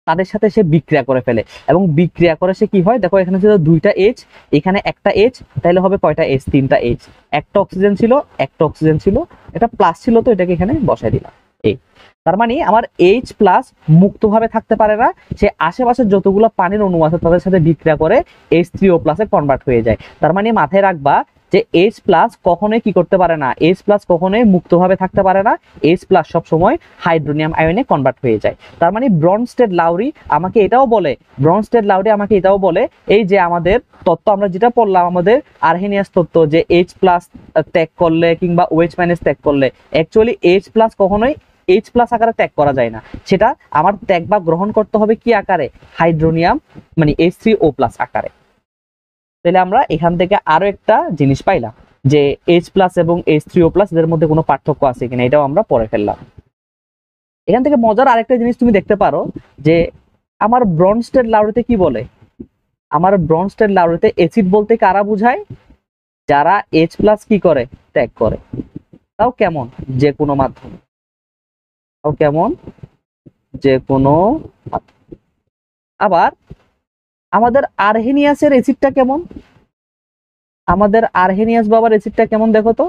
তাদের সাথে সে বিক্রিয়া করে ফেলে, এবং বিক্রিয়া করে সে কি হয় দেখো, এখানে ছিল দুইটা এইচ, এখানে একটা এইচ, তাহলে হবে কয়টা এইচ, তিনটা এইচ, একটা অক্সিজেন ছিল, একটা অক্সিজেন ছিল, এটা প্লাস ছিল, তো এটাকে এখানে বসাই দিলাম এই। তার মানে আমার এইচ প্লাস মুক্তভাবে থাকতে পারে না, সে আশেপাশে যতগুলো পানির অণু আছে তাদের সাথে বিক্রিয়া করে H3O প্লাসে কনভার্ট হয়ে যায়। তার মানে মাথায় রাখবা যে H প্লাস কখনোই কি করতে পারে না, H প্লাস কখনোই মুক্তভাবে থাকতে পারে না, H প্লাস সবসময় হাইড্রোনিয়াম আয়নে কনভার্ট হয়ে যায়। তার মানে ব্রনস্টেড লাউরি আমাকে এটাও বলে, ব্রনস্টেড লাউরি আমাকে এটাও বলে, এই যে আমাদের তত্ত্ব আমরা যেটা পড়লাম, আমাদের আর্হেনিয়াস তত্ত্ব, যে H প্লাস ত্যাগ করলে কিংবা OH মাইনাস ত্যাগ করলে অ্যাকচুয়ালি H প্লাস কখনোই H প্লাস আকারে ত্যাগ করা যায় না, সেটা আমার ত্যাগ বা গ্রহণ করতে হবে কি আকারে, হাইড্রোনিয়াম মানে H3O প্লাস আকারে। তাহলে আমরা এখান থেকে আরো একটা জিনিস পাইলাম যে H প্লাস এবং H3O প্লাস এদের মধ্যে কোনো পার্থক্য আছে কিনা, এটাও আমরা পড়ে ফেললাম। এখান থেকে মজার আরেকটা জিনিস তুমি দেখতে পারো যে আমার ব্রনস্টেড লাউরিতে কি বলে, আমার ব্রনস্টেড লাউরিতে অ্যাসিড বলতে কারা বুঝায়, যারা H প্লাস কি করে, ত্যাগ করে, তাও কেমন, যে কোনো মাধ্যমে, তাও কেমন, যে কোনো। আবার আমাদের আর্হেনিয়াসের অ্যাসিডটা কেমন, আমাদের আর্হেনিয়াস বাবার অ্যাসিডটা কেমন দেখো তো,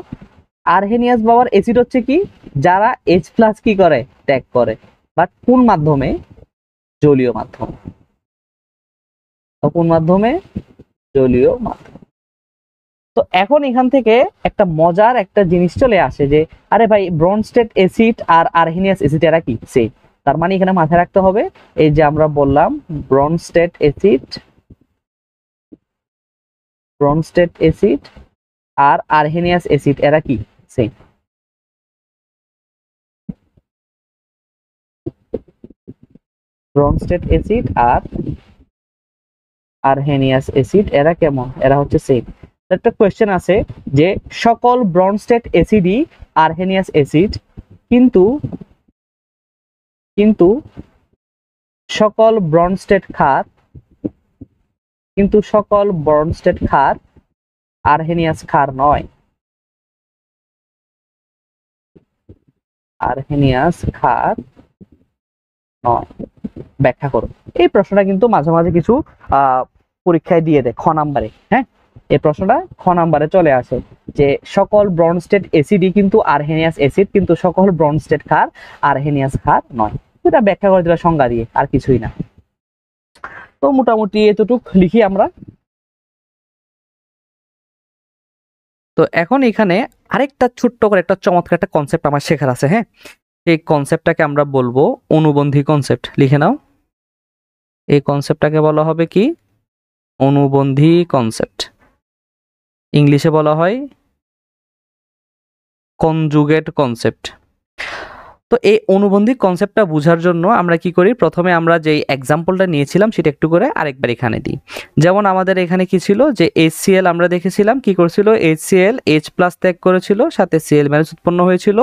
আর্হেনিয়াস বাবার অ্যাসিড হচ্ছে কি, যারা H প্লাস কি করে, ত্যাগ করে, বাট কোন মাধ্যমে, জলীয় মাধ্যমে, কোন মাধ্যমে, জলীয় মাধ্যমে। তো এখন এখান থেকে একটা মজার একটা জিনিস চলে আসে যে আরে ভাই ব্রনস্টেড অ্যাসিড আর আর্হেনিয়াস অ্যাসিড এরা কি সেম, তার মানে এখানে মাথায় রাখতে হবে এই যে আমরা বললাম ব্রনস্টেড অ্যাসিড, ব্রনস্টেড অ্যাসিড আর আর্হেনিয়াস অ্যাসিড এরা কি সেম। ব্রনস্টেড অ্যাসিড আর আর্হেনিয়াস অ্যাসিড এরা কেমন, এরা হচ্ছে সেম। একটা কোয়েশ্চেন আছে যে সকল ব্রনস্টেড অ্যাসিডই আর্হেনিয়াস অ্যাসিড, কিন্তু কিন্তু সকল ব্রনস্টেড ক্ষার, কিন্তু সকল ব্রনস্টেড ক্ষার আর্হেনিয়াস ক্ষার নয়, আর্হেনিয়াস ক্ষার নয়, ব্যাখ্যা করো। এই প্রশ্নটা কিন্তু মাঝে মাঝে কিছু পরীক্ষায় দিয়ে দেয় খ নাম্বারে, হ্যাঁ এই প্রশ্নটা খ নাম্বারে চলে আসে যে সকল ব্রনস্টেড অ্যাসিডই কিন্তু আর্হেনিয়াস অ্যাসিড, কিন্তু সকল ব্রনস্টেড ক্ষার আর্হেনিয়াস ক্ষার নয়। এটা ব্যাখ্যা করে দিলা সংজ্ঞা দিয়ে, আর কিছুই না। তো মোটামুটি এতটুক লিখি আমরা। তো এখন এখানে আরেকটা ছোট্ট করে একটা চমৎকার একটা কনসেপ্ট আমার শেখার আছে, হ্যাঁ এই কনসেপ্টটাকে আমরা বলবো অনুবন্ধী কনসেপ্ট, লিখে নাও। এই কনসেপ্টটাকে বলা হবে কি, অনুবন্ধী কনসেপ্ট, ইংলিশে বলা হয় কনজুগেট কনসেপ্ট। তো এই অনুবন্ধী কনসেপ্টটা বোঝার জন্য আমরা কি করি, প্রথমে আমরা যে এক্সাম্পলটা নিয়েছিলাম সেটা একটু করে আরেকবার এখানে দিই। যেমন আমাদের এখানে কি ছিল যে HCl আমরা দেখেছিলাম কি করছিল, HCl H প্লাস ত্যাগ করেছিল, সাথে Cl মাইনাস উৎপন্ন হয়েছিল,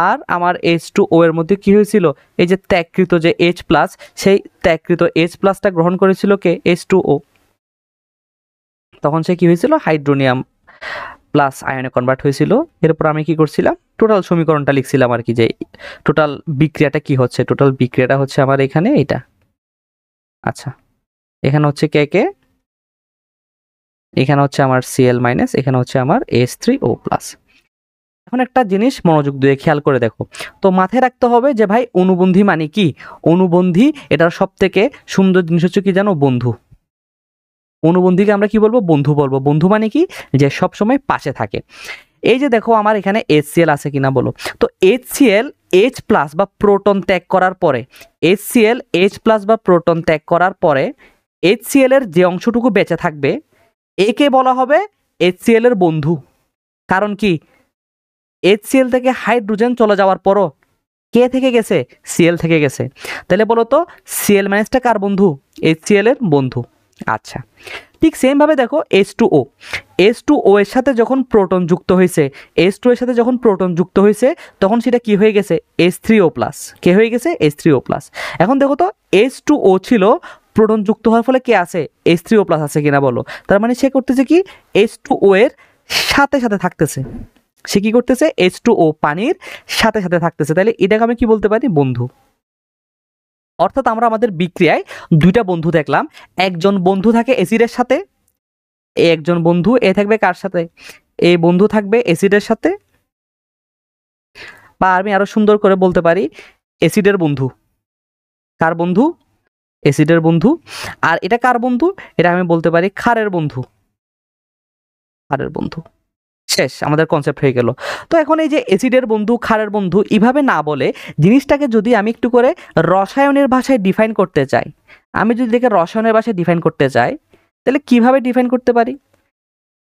আর আমার H2O এর মধ্যে কি হয়েছিল, এই যে ত্যাগকৃত যে H প্লাস, সেই ত্যাগকৃত H প্লাসটা গ্রহণ করেছিল কে, H2O, তখন সে কি হয়েছিল, হাইড্রোনিয়াম প্লাস আয়নে কনভার্ট হয়েছিল। এরপর আমি কি করছিলাম, টোটাল সমীকরণটা লিখছিলাম আর কি, যে টোটাল বিক্রিয়াটা কি হচ্ছে, টোটাল বিক্রিয়াটা হচ্ছে আমার এখানে এটা, আচ্ছা এখানে হচ্ছে কে কে, এখানে হচ্ছে আমার Cl মাইনাস, এখানে হচ্ছে আমার H3O প্লাস। এখন একটা জিনিস মনোযোগ দিয়ে খেয়াল করে দেখো, তো মাথায় রাখতে হবে যে ভাই অনুবন্ধী মানে কি, অনুবন্ধী এটার সব থেকে সুন্দর জিনিস হচ্ছে কি জানো, বন্ধু। অনুবন্ধীকে আমরা কি বলবো, বন্ধু বলবো। বন্ধু মানে কি, যে সব সময় পাশে থাকে। এই যে দেখো আমার এখানে HCl আছে কিনা বলো, তো HCl H প্লাস বা প্রোটন ত্যাগ করার পরে, HCl H প্লাস বা প্রোটন ত্যাগ করার পরে HCl এর যে অংশটুকু বেঁচে থাকবে একে বলা হবে HCl এর বন্ধু। কারণ কি, HCl থেকে হাইড্রোজেন চলে যাওয়ার পরও কে থেকে গেছে, Cl থেকে গেছে। তাহলে বলো তো Cl মাইনাসটা কার বন্ধু, HCl এর বন্ধু। আচ্ছা ঠিক সেম ভাবে দেখো H2O, H2O এর সাথে যখন প্রোটন যুক্ত হয়েছে, H2 এর সাথে যখন প্রোটন যুক্ত হয়েছে তখন সেটা কি হয়ে গেছে, H3O প্লাস, কে হয়ে গেছে, H3O প্লাস। এখন দেখো তো H2O ছিল, প্রোটন যুক্ত হওয়ার ফলে কে আছে, H3O প্লাস আছে কিনা বলো। তার মানে সে করতেছে কি, H2O এর সাথে সাথে থাকতেছে, সে কি করতেছে, H2O পানির সাথে সাথে থাকতেছে। তাহলে এটাকে আমি কি বলতে পারি, বন্ধু। অর্থাৎ আমরা আমাদের বিক্রিয়ায় দুইটা বন্ধু দেখলাম, একজন বন্ধু থাকে অ্যাসিডের সাথে, একজন বন্ধু এ থাকবে কার সাথে, এই বন্ধু থাকবে অ্যাসিডের সাথে, বা আমি আরো সুন্দর করে বলতে পারি অ্যাসিডের বন্ধু। কার বন্ধু? অ্যাসিডের বন্ধু। আর এটা কার বন্ধু? এটা আমি বলতে পারি ক্ষারের বন্ধু। ক্ষারের বন্ধু। শেষ, আমাদের কনসেপ্ট হয়ে গেল। তো এখন এই যে অ্যাসিডের বন্ধু, ক্ষারের বন্ধু এভাবে না বলে জিনিসটাকে যদি আমি একটু করে রসায়নের ভাষায় ডিফাইন করতে চাই, আমি যদি এটাকে রসায়নের ভাষায় ডিফাইন করতে চাই, তাহলে কিভাবে ডিফাইন করতে পারি?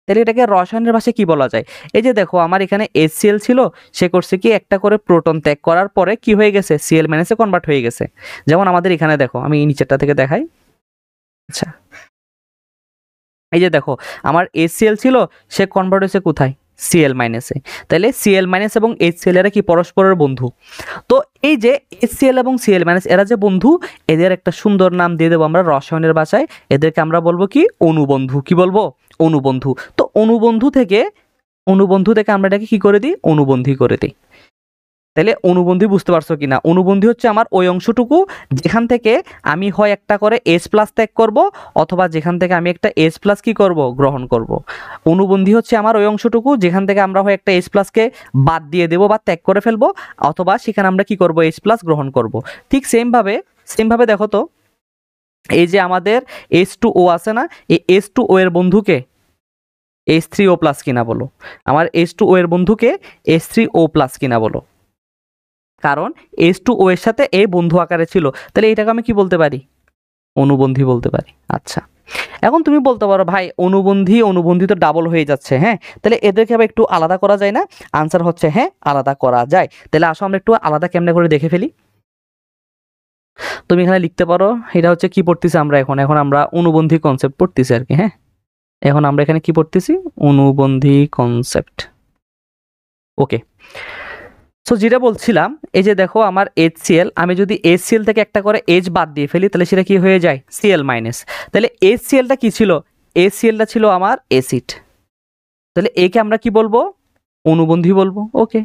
তাহলে এটাকে রসায়নের ভাষায় কি বলা যায়? এই যে দেখো আমার এখানে HCl ছিল, সে করছে কি একটা করে প্রোটন ত্যাগ করার পরে কি হয়ে গেছে, Cl মাইনাসে কনভার্ট হয়ে গেছে। যেমন আমাদের এখানে দেখো, আমি এই নিচেরটা থেকে দেখাই। আচ্ছা, এই যে দেখো আমার HCl ছিল, সে কনভার্ট হয়েছে কোথায়? Cl মাইনাসে। তাহলে Cl মাইনাস এবং HCl এরা কি পরস্পরের বন্ধু? তো এই যে HCl এবং Cl মাইনাস এরা যে বন্ধু, এদের একটা সুন্দর নাম দিয়ে দেবো আমরা রসায়নের ভাষায়, এদেরকে আমরা বলবো কি? অণুবন্ধু। কি বলবো? অণুবন্ধু। তো অণুবন্ধু থেকে আমরা এটাকে কি করে দিই? অণুবন্ধী করে দিই। তাহলে অণুবন্ধী বুঝতে পারছো কিনা? অণুবন্ধী হচ্ছে আমার ওই অংশটুকু যেখান থেকে আমি হয় একটা করে H প্লাস ত্যাগ করব, অথবা যেখান থেকে আমি একটা H প্লাস কি করব? গ্রহণ করব। অণুবন্ধী হচ্ছে আমার ওই অংশটুকু যেখান থেকে আমরা হয় একটা H প্লাসকে বাদ দিয়ে দেবো বা ত্যাগ করে ফেলবো, অথবা সেখানে আমরা কি করব? H প্লাস গ্রহণ করব। ঠিক সেমভাবে দেখো তো, এই যে আমাদের H2O আছে না, এই H2O এর বন্ধুকে H3O প্লাস কিনা বলো। আমার H2O এর বন্ধুকে H3O প্লাস কিনা বলো। কারণ H2O এর সাথে এ বন্ধু আকারে ছিল, তাহলে এটাকে আমি কি বলতে পারি? অণুবন্ধী বলতে পারি। আচ্ছা, এখন তুমি বলতে পারো ভাই অনুবন্ধী তো ডাবল হয়ে যাচ্ছে, হ্যাঁ, তাহলে এদেরকে আবার একটু আলাদা করা যায় না? আনসার হচ্ছে হ্যাঁ, আলাদা করা যায়। তাহলে আসো আমরা একটু আলাদা কেমনে করে দেখে ফেলি। তুমি এখানে লিখতে পারো, এটা হচ্ছে কি পড়তেছি আমরা এখন আমরা অনুবন্ধী কনসেপ্ট পড়তেছি আর কি। হ্যাঁ, এখন আমরা এখানে কি পড়তেছি? অনুবন্ধী কনসেপ্ট। ওকে, সো যেটা বলছিলাম, এই যে দেখো আমার HCl, আমি যদি HCl থেকে একটা করে H বাদ দিয়ে ফেলি, তাহলে সেটা কি হয়ে যায়? Cl minus. তাহলে HClটা কি ছিল? HClটা ছিল আমার অ্যাসিড। তাহলে একে আমরা কি বলবো? অণুবন্ধী বলবো। ওকে,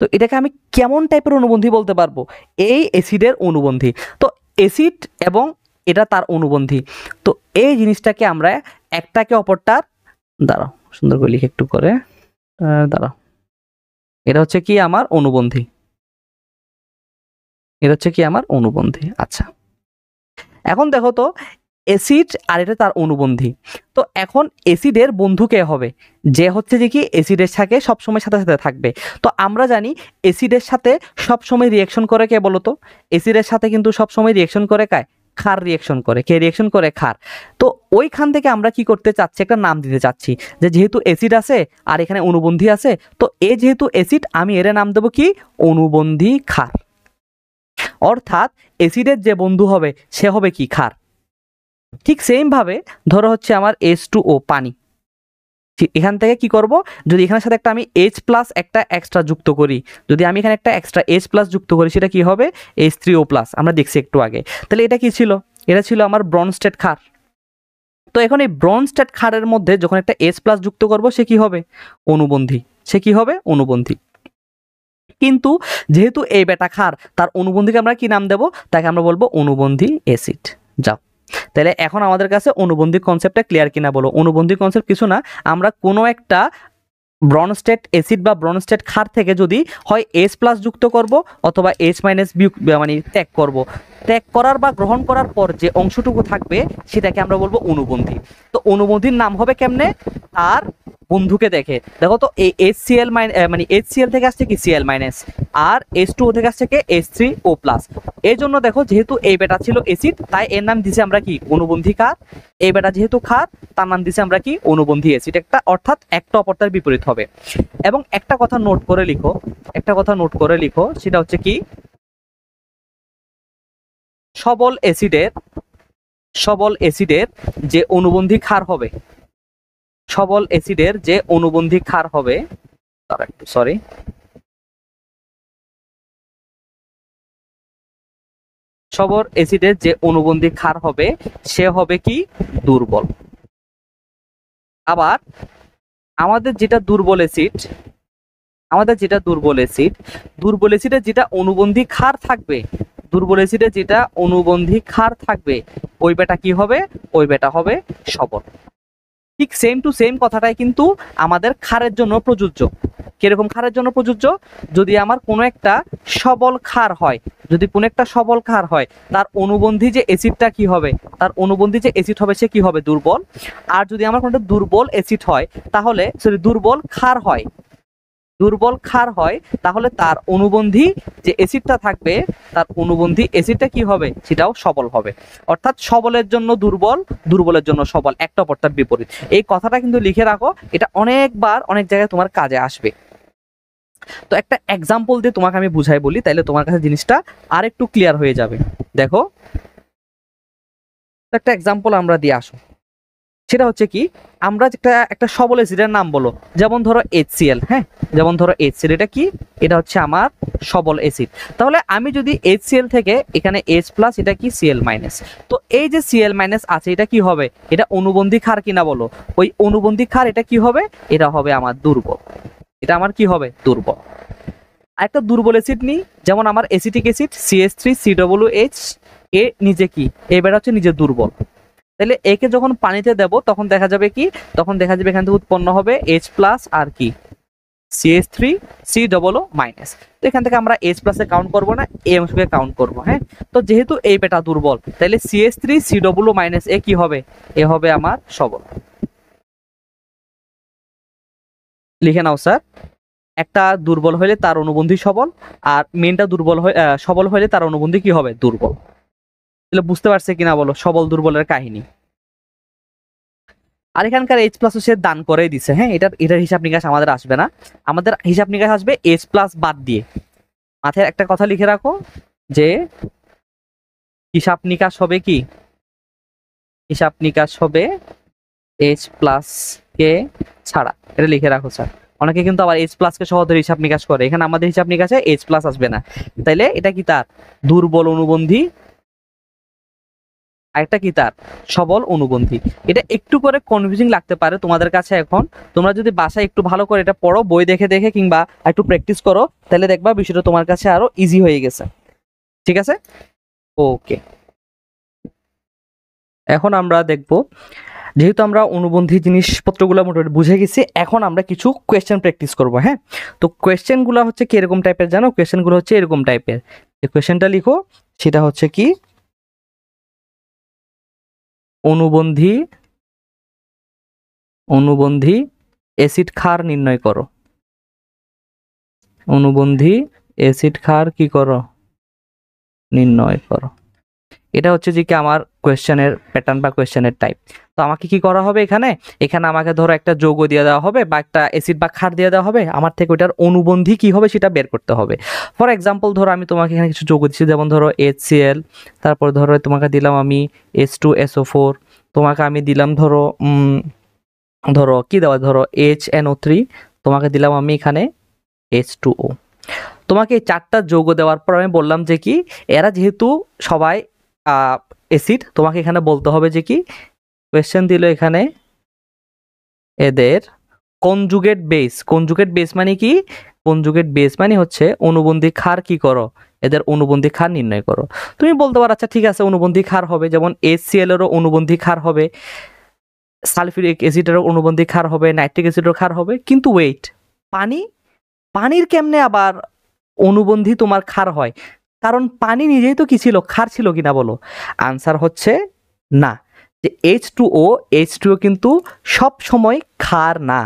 তো এটাকে আমি কেমন টাইপের অণুবন্ধী বলতে পারবো? এই অ্যাসিডের অণুবন্ধী। তো অ্যাসিড এবং এটা তার অণুবন্ধী। তো এই জিনিসটাকে আমরা একটাকে অপরটার, দাঁড়াও সুন্দর করে লিখে একটু করে, দাঁড়াও, এটা হচ্ছে কি আমার অণুবন্ধী, এটা হচ্ছে কি আমার অণুবন্ধী। আচ্ছা, এখন দেখো তো, অ্যাসিড আর এটা তার অণুবন্ধী। তো এখন অ্যাসিডের বন্ধু কে হবে? যে হচ্ছে যে কি অ্যাসিডের সাথে সবসময় সাথে সাথে থাকবে। তো আমরা জানি অ্যাসিডের সাথে সবসময় রিয়াকশন করে কে বলতো? অ্যাসিডের সাথে কিন্তু সবসময় রিয়াকশন করে কায়? ক্ষার রিয়াকশন করে। কে রিয়াকশন করে? ক্ষার। তো ওইখান থেকে আমরা কি করতে চাচ্ছি? একটা নাম দিতে চাচ্ছি, যে যেহেতু অ্যাসিড আছে আর এখানে অণুবন্ধী আছে, তো এ যেহেতু অ্যাসিড, আমি এর নাম দেবো কি? অণুবন্ধী ক্ষার। অর্থাৎ অ্যাসিডের যে বন্ধু হবে সে হবে কি? ক্ষার। ঠিক সেম ভাবে ধরো হচ্ছে আমার H2O পানি, এখান থেকে কি করব? যদি এখানের সাথে একটা আমি H প্লাস একটা এক্সট্রা যুক্ত করি, যদি আমি এখানে একটা এক্সট্রা H প্লাস যুক্ত করি, সেটা কি হবে? H3O plus. আমরা দেখছি একটু আগে। তাহলে এটা কি ছিল? এটা ছিল আমার ব্রনস্টেড ক্ষার। তো এখন এই ব্রনস্টেড ক্ষারের মধ্যে যখন একটা H প্লাস যুক্ত করব, সে কি হবে? অণুবন্ধী। সে কি হবে? অণুবন্ধী। কিন্তু যেহেতু এই বেটা ক্ষার, তার অণুবন্ধীকে আমরা কি নাম দেব? তাকে আমরা বলবো অণুবন্ধী অ্যাসিড। যাও, তাহলে এখন আমাদের কাছে অনুবন্ধী কনসেপ্টটা ক্লিয়ার কিনা বলো। অনুবন্ধী কনসেপ্ট কিছু না, আমরা কোনো একটা ব্রনস্টেড অ্যাসিড বা ব্রনস্টেড ক্ষার থেকে যদি হয় H প্লাস যুক্ত করব, অথবা H মাইনাস মানে ত্যাগ করব, ত্যাগ করার বা গ্রহণ করার পর যে অংশটুকু থাকবে সেটাকে আমরা বলবো অনুবন্ধী। তো অনুবন্ধীর নাম হবে কেমনে? তার বন্ধুকে দেখে। দেখো তো এই HCl মানে HCl থেকে আসছে কি? Cl মাইনাস, আর H2O থেকে আসছে কি? H3O plus. এই জন্য দেখো, যেহেতু এই বেটা ছিল অ্যাসিড, তাই এর নাম দিছি আমরা কি? অনুবন্ধী ক্ষার। এই বেটা যেহেতু ক্ষার, তার নাম দিছি আমরা কি? অনুবন্ধী অ্যাসিড। একটা, অর্থাৎ একটা অপরটার বিপরীত হবে। এবং একটা কথা নোট করে লিখো, সেটা হচ্ছে কি? সবল অ্যাসিডের যে অনুবন্ধী ক্ষার হবে, সবল অ্যাসিডের যে অনুবন্ধী ক্ষার হবে, সরি, সবল অ্যাসিডের যে অনুবন্ধী ক্ষার হবে সে হবে কি? দুর্বল। আবার আমাদের যেটা দুর্বল অ্যাসিড, আমাদের যেটা দুর্বল অ্যাসিডের যেটা অনুবন্ধী ক্ষার থাকবে, দুর্বল অ্যাসিডের যেটা অনুবন্ধী ক্ষার থাকবে ওই বেটা কি হবে, ওই বেটা হবে সবল। ঠিক সেম টু সেম কথাটাই কিন্তু আমাদের ক্ষারের জন্য প্রযোজ্য। কিরকম ক্ষারের জন্য প্রযোজ্য? যদি আমার কোনো একটা সবল ক্ষার হয়, যদি কোনো একটা সবল ক্ষার হয়, তার অনুবন্ধী যে অ্যাসিডটা কি হবে, তার অনুবন্ধী যে অ্যাসিড হবে সে কি হবে, দুর্বল। আর যদি আমার কোনো একটা দুর্বল অ্যাসিড হয়, তাহলে সরি দুর্বল ক্ষার হয়, তাহলে তার অনুবন্ধী যে অ্যাসিডটা থাকবে, তার অনুবন্ধী অ্যাসিডটা কি হবে, সেটাও সবল হবে। অর্থাৎ সবলের জন্য দুর্বল, দুর্বলের জন্য সবল, একটা অপরটার বিপরীত। এই কথাটা কিন্তু লিখে রাখো, এটা অনেকবার অনেক জায়গায় তোমার কাজে আসবে। তো একটা এক্সাম্পল দিয়ে তোমাকে আমি বুঝাই বলি, তাইলে তোমার কাছে জিনিসটা আর একটু ক্লিয়ার হয়ে যাবে। দেখো একটা এক্সাম্পল আমরা দিয়ে আসো। সেটা হচ্ছে কি, আমরা একটা সবল অ্যাসিডের নাম বলো, যেমন ধরো HCl। হ্যাঁ, যেমন ধরো HCl, এটা কি, এটা হচ্ছে আমার সবল অ্যাসিড। তাহলে আমি যদি HCl থেকে এখানে H প্লাস, এটা কি Cl মাইনাস, তো এই যে Cl মাইনাস আছে এটা কি হবে, এটা অনুবন্ধী ক্ষার কিনা বলো, ওই অনুবন্ধী ক্ষার এটা কি হবে, এটা হবে আমার দুর্বল, এটা আমার কি হবে, দুর্বল। আরেকটা দুর্বল অ্যাসিড নিই, যেমন আমার অ্যাসিটিক অ্যাসিড CH3COOH, এ নিজে কি, এবার হচ্ছে নিজে দুর্বল। তাহলে একে যখন পানিতে দেব তখন দেখা যাবে কি, তখন দেখা যাবে এখান থেকে উৎপন্ন হবে H প্লাস আর কি CH3COO মাইনাস। তো এখান থেকে আমরা H প্লাসে কাউন্ট করব না, এই অংশকে কাউন্ট করব। হ্যাঁ, তো যেহেতু এই বেটা দুর্বল, তাহলে CH3COO মাইনাস এ কি হবে, এ হবে আমার সবল। লিখে নাও স্যার, একটা দুর্বল হলে তার অনুবন্ধী সবল, আর মেনটা দুর্বল হয়ে সবল হলে তার অনুবন্ধী কি হবে, দুর্বল। তাহলে বুঝতে পারছে কিনা বলো সবল দুর্বলের কাহিনী। আর এখানকার H প্লাস সে দান করেই দিছে। হ্যাঁ, এটার হিসাব নিকাশ আমাদের আসবে না, আমাদের হিসাব নিকাশ আসবে H প্লাস বাদ দিয়ে। মাথায় একটা কথা লিখে রাখো যে হিসাব নিকাশ হবে কি, হিসাব নিকাশ হবে H প্লাস কে ছাড়া। এটা লিখে রাখো স্যার, অনেকে কিন্তু আবার H প্লাস কে সহজে হিসাব নিকাশ করে, এখানে আমাদের হিসাব নিকাশে H প্লাস আসবে না। তাইলে এটা কি, তার দুর্বল অনুবন্ধী, আরেকটা কি তার সবল অনুবন্ধী। এটা একটু করে কনফিউজিং লাগতে পারে তোমাদের কাছে, এখন তোমরা যদি বাসায় একটু ভালো করে এটা পড়ো, বই দেখে দেখে কিংবা একটু প্র্যাকটিস করো, তাহলে দেখবা বিষয়টা তোমার কাছে আরো ইজি হয়ে গেছে। ঠিক আছে, ওকে। এখন আমরা দেখব, যেহেতু আমরা অনুবন্ধী জিনিসপত্রগুলো মোটামুটি বুঝে গেছি, এখন আমরা কিছু কোয়েশ্চেন প্র্যাকটিস করব। হ্যাঁ, তো কোয়েশ্চেনগুলো হচ্ছে কি এরকম টাইপের, জানো, কোয়েশ্চেনগুলো হচ্ছে এরকম টাইপের। যে কোয়েশ্চেনটা লিখো সেটা হচ্ছে কি, অনুবন্ধী অ্যাসিড ক্ষার নির্ণয় করো, অনুবন্ধী অ্যাসিড ক্ষার কি করো, নির্ণয় করো। এটা হচ্ছে যে কি আমার কোয়েশ্চেনের প্যাটার্ন বা কোয়েশ্চেনের টাইপ। তো আমাকে কি করা হবে, এখানে আমাকে ধরো একটা যৌগ দিয়ে দেওয়া হবে বা একটা অ্যাসিড বা ক্ষার দিয়ে দেওয়া হবে, আমার থেকে ওইটার অনুবন্ধী কি হবে সেটা বের করতে হবে। ফর এক্সাম্পল ধরো আমি তোমাকে এখানে কিছু যৌগ দিচ্ছি, যেমন ধরো HCl, তারপর ধরো তোমাকে দিলাম আমি H2SO4, তোমাকে আমি দিলাম ধরো ধরো কি দেওয়া, ধরো HNO3, তোমাকে দিলাম আমি এখানে H2O। তোমাকে এই চারটা যৌগ দেওয়ার পর আমি বললাম যে কি, এরা যেহেতু সবাই অ্যাসিড, তোমাকে এখানে বলতে হবে যে কি, কোয়েশ্চেন দিল এখানে এদের কনজুগেট বেস মানে কি, কনজুগেট বেস মানে হচ্ছে অনুবন্ধী ক্ষার কি করো, এদের অনুবন্ধী ক্ষার নির্ণয় করো। তুমি বলতে পারো আচ্ছা ঠিক আছে, অনুবন্ধী ক্ষার হবে, যেমন HCl এরও অনুবন্ধী ক্ষার হবে, সালফিউরিক অ্যাসিডেরও অনুবন্ধী ক্ষার হবে, নাইট্রিক অ্যাসিডেরও ক্ষার হবে, কিন্তু ওয়েট, পানির কেমনে আবার অনুবন্ধী তোমার ক্ষার হয়? কারণ পানি নিজেই তো কি ছিল, ক্ষার ছিল কিনা বলো? আনসার হচ্ছে না। যে H2O কিন্তু সব সময় ক্ষার না,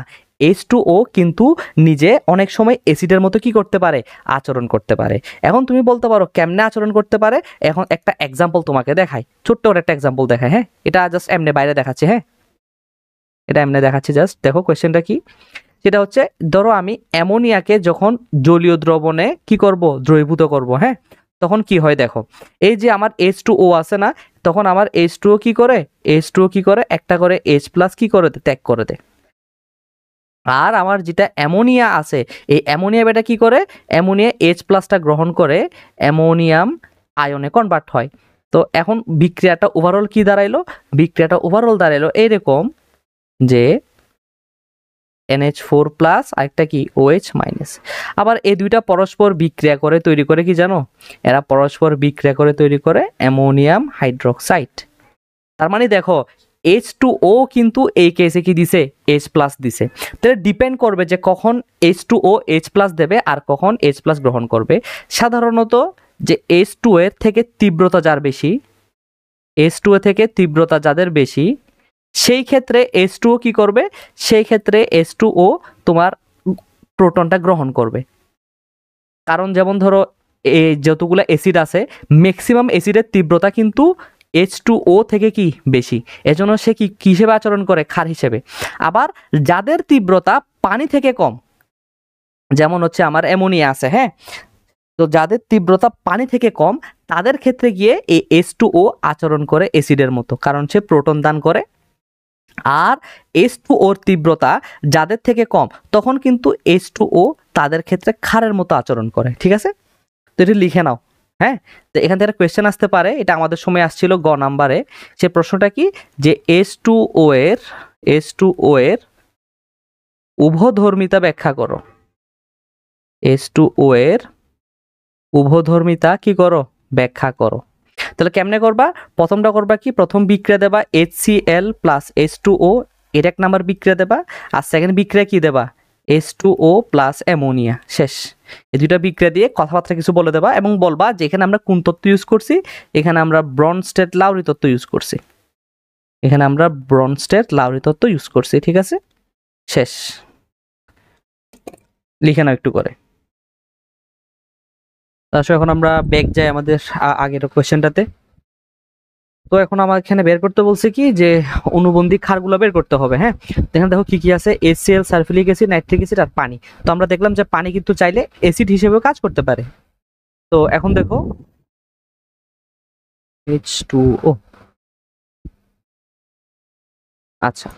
H2O কিন্তু নিজে অনেক সময় অ্যাসিডের মতো কি করতে পারে, আচরণ করতে পারে। এখন তুমি বলতে পারো কেমনে আচরণ করতে পারে, এখন একটা এক্সাম্পল তোমাকে দেখাই, ছোট্ট করে একটা এক্সাম্পল দেখাই। হ্যাঁ, এটা জাস্ট এমনি বাইরে দেখাচ্ছি। হ্যাঁ, এটা এমনি দেখাচ্ছি, জাস্ট দেখো কোয়েশ্চেনটা কি। সেটা হচ্ছে ধরো আমি অ্যামোনিয়াকে যখন জলীয় দ্রবণে কি করব, দ্রবীভূত করব। হ্যাঁ, তখন কি হয় দেখো, এই যে আমার H2O আছে না, তখন আমার H2O কি করে একটা করে H প্লাস কি করে ত্যাগ করে দেয়। আর আমার যেটা অ্যামোনিয়া আছে, এই অ্যামোনিয়া বেটা কি করে, অ্যামোনিয়া H প্লাসটা গ্রহণ করে অ্যামোনিয়াম আয়নে কনভার্ট হয়। তো এখন বিক্রিয়াটা ওভারঅল কি দাঁড়াইলো, বিক্রিয়াটা ওভারঅল দাঁড়াইলো এরকম যে NH4 প্লাস আরেকটা কি OH মাইনাস। আবার এই দুইটা পরস্পর বিক্রিয়া করে তৈরি করে কি জানো, এরা পরস্পর বিক্রিয়া করে তৈরি করে অ্যামোনিয়াম হাইড্রোক্সাইড। তার মানে দেখো H2O কিন্তু এই কেসে কি দিছে, H প্লাস দিছে। তাহলে ডিপেন্ড করবে যে কখন H2O H প্লাস দেবে আর কখন H প্লাস গ্রহণ করবে। সাধারণত যে H2O এর থেকে তীব্রতা যার বেশি, H2O থেকে তীব্রতা যাদের বেশি, সেই ক্ষেত্রে H2O কি করবে, সেই ক্ষেত্রে H2O তোমার প্রোটনটা গ্রহণ করবে। কারণ যেমন ধরো এই যতগুলো অ্যাসিড আছে ম্যাক্সিমাম অ্যাসিডের তীব্রতা কিন্তু H2O থেকে কি বেশি, এজন্য সে কি হিসেবে আচরণ করে, ক্ষার হিসেবে। আবার যাদের তীব্রতা পানি থেকে কম, যেমন হচ্ছে আমার অ্যামোনিয়া আছে, হ্যাঁ, তো যাদের তীব্রতা পানি থেকে কম তাদের ক্ষেত্রে গিয়ে এই H2O আচরণ করে অ্যাসিডের মতো, কারণ সে প্রোটন দান করে। আর H2O তীব্রতা যাদের থেকে কম তখন কিন্তু H2O তাদের ক্ষেত্রে ক্ষারের মতো আচরণ করে। ঠিক আছে, তো এটি লিখে নাও। হ্যাঁ, তো এখান থেকে কোয়েশ্চেন আসতে পারে, এটা আমাদের সময় আসছিল গ নাম্বারে। সে প্রশ্নটা কি, যে H2O এর উভধর্মিতা ব্যাখ্যা করো। H2O এর উভধর্মিতা কি করো, ব্যাখ্যা করো। তাহলে কেমনে করবা, প্রথমটা করবা কি, প্রথম বিক্রিয়া দেবা HCl প্লাস H2O, এটা এক নাম্বার বিক্রিয়া দেবা। আর সেকেন্ড বিক্রিয়া কি দেবা, H2O প্লাস অ্যামোনিয়া। শেষ, এই দুইটা বিক্রিয়া দিয়ে কথাবার্তা কিছু বলে দেবা এবং বলবা যে এখানে আমরা কোন তত্ত্ব ইউজ করছি, এখানে আমরা ব্রনস্টেড-লাউরি তত্ত্ব ইউজ করছি, এখানে আমরা ব্রনস্টেড-লাউরি তত্ত্ব ইউজ করছি। ঠিক আছে, শেষ, লিখে নাও একটু করে। আসলে এখন আমরা ব্যাক যাই আমাদের আগের কোয়েশ্চেনটাতে। তো এখন আমার এখানে বের করতে বলছে কি, যে অনুবন্ধী ক্ষারগুলো বের করতে হবে। হ্যাঁ, এখানে দেখো কি কি আছে, HCl, sulphuric acid, nitric acid আর পানি। তো আমরা দেখলাম যে পানি কিন্তু চাইলে অ্যাসিড হিসেবেও কাজ করতে পারে। তো এখন দেখো H2O, আচ্ছা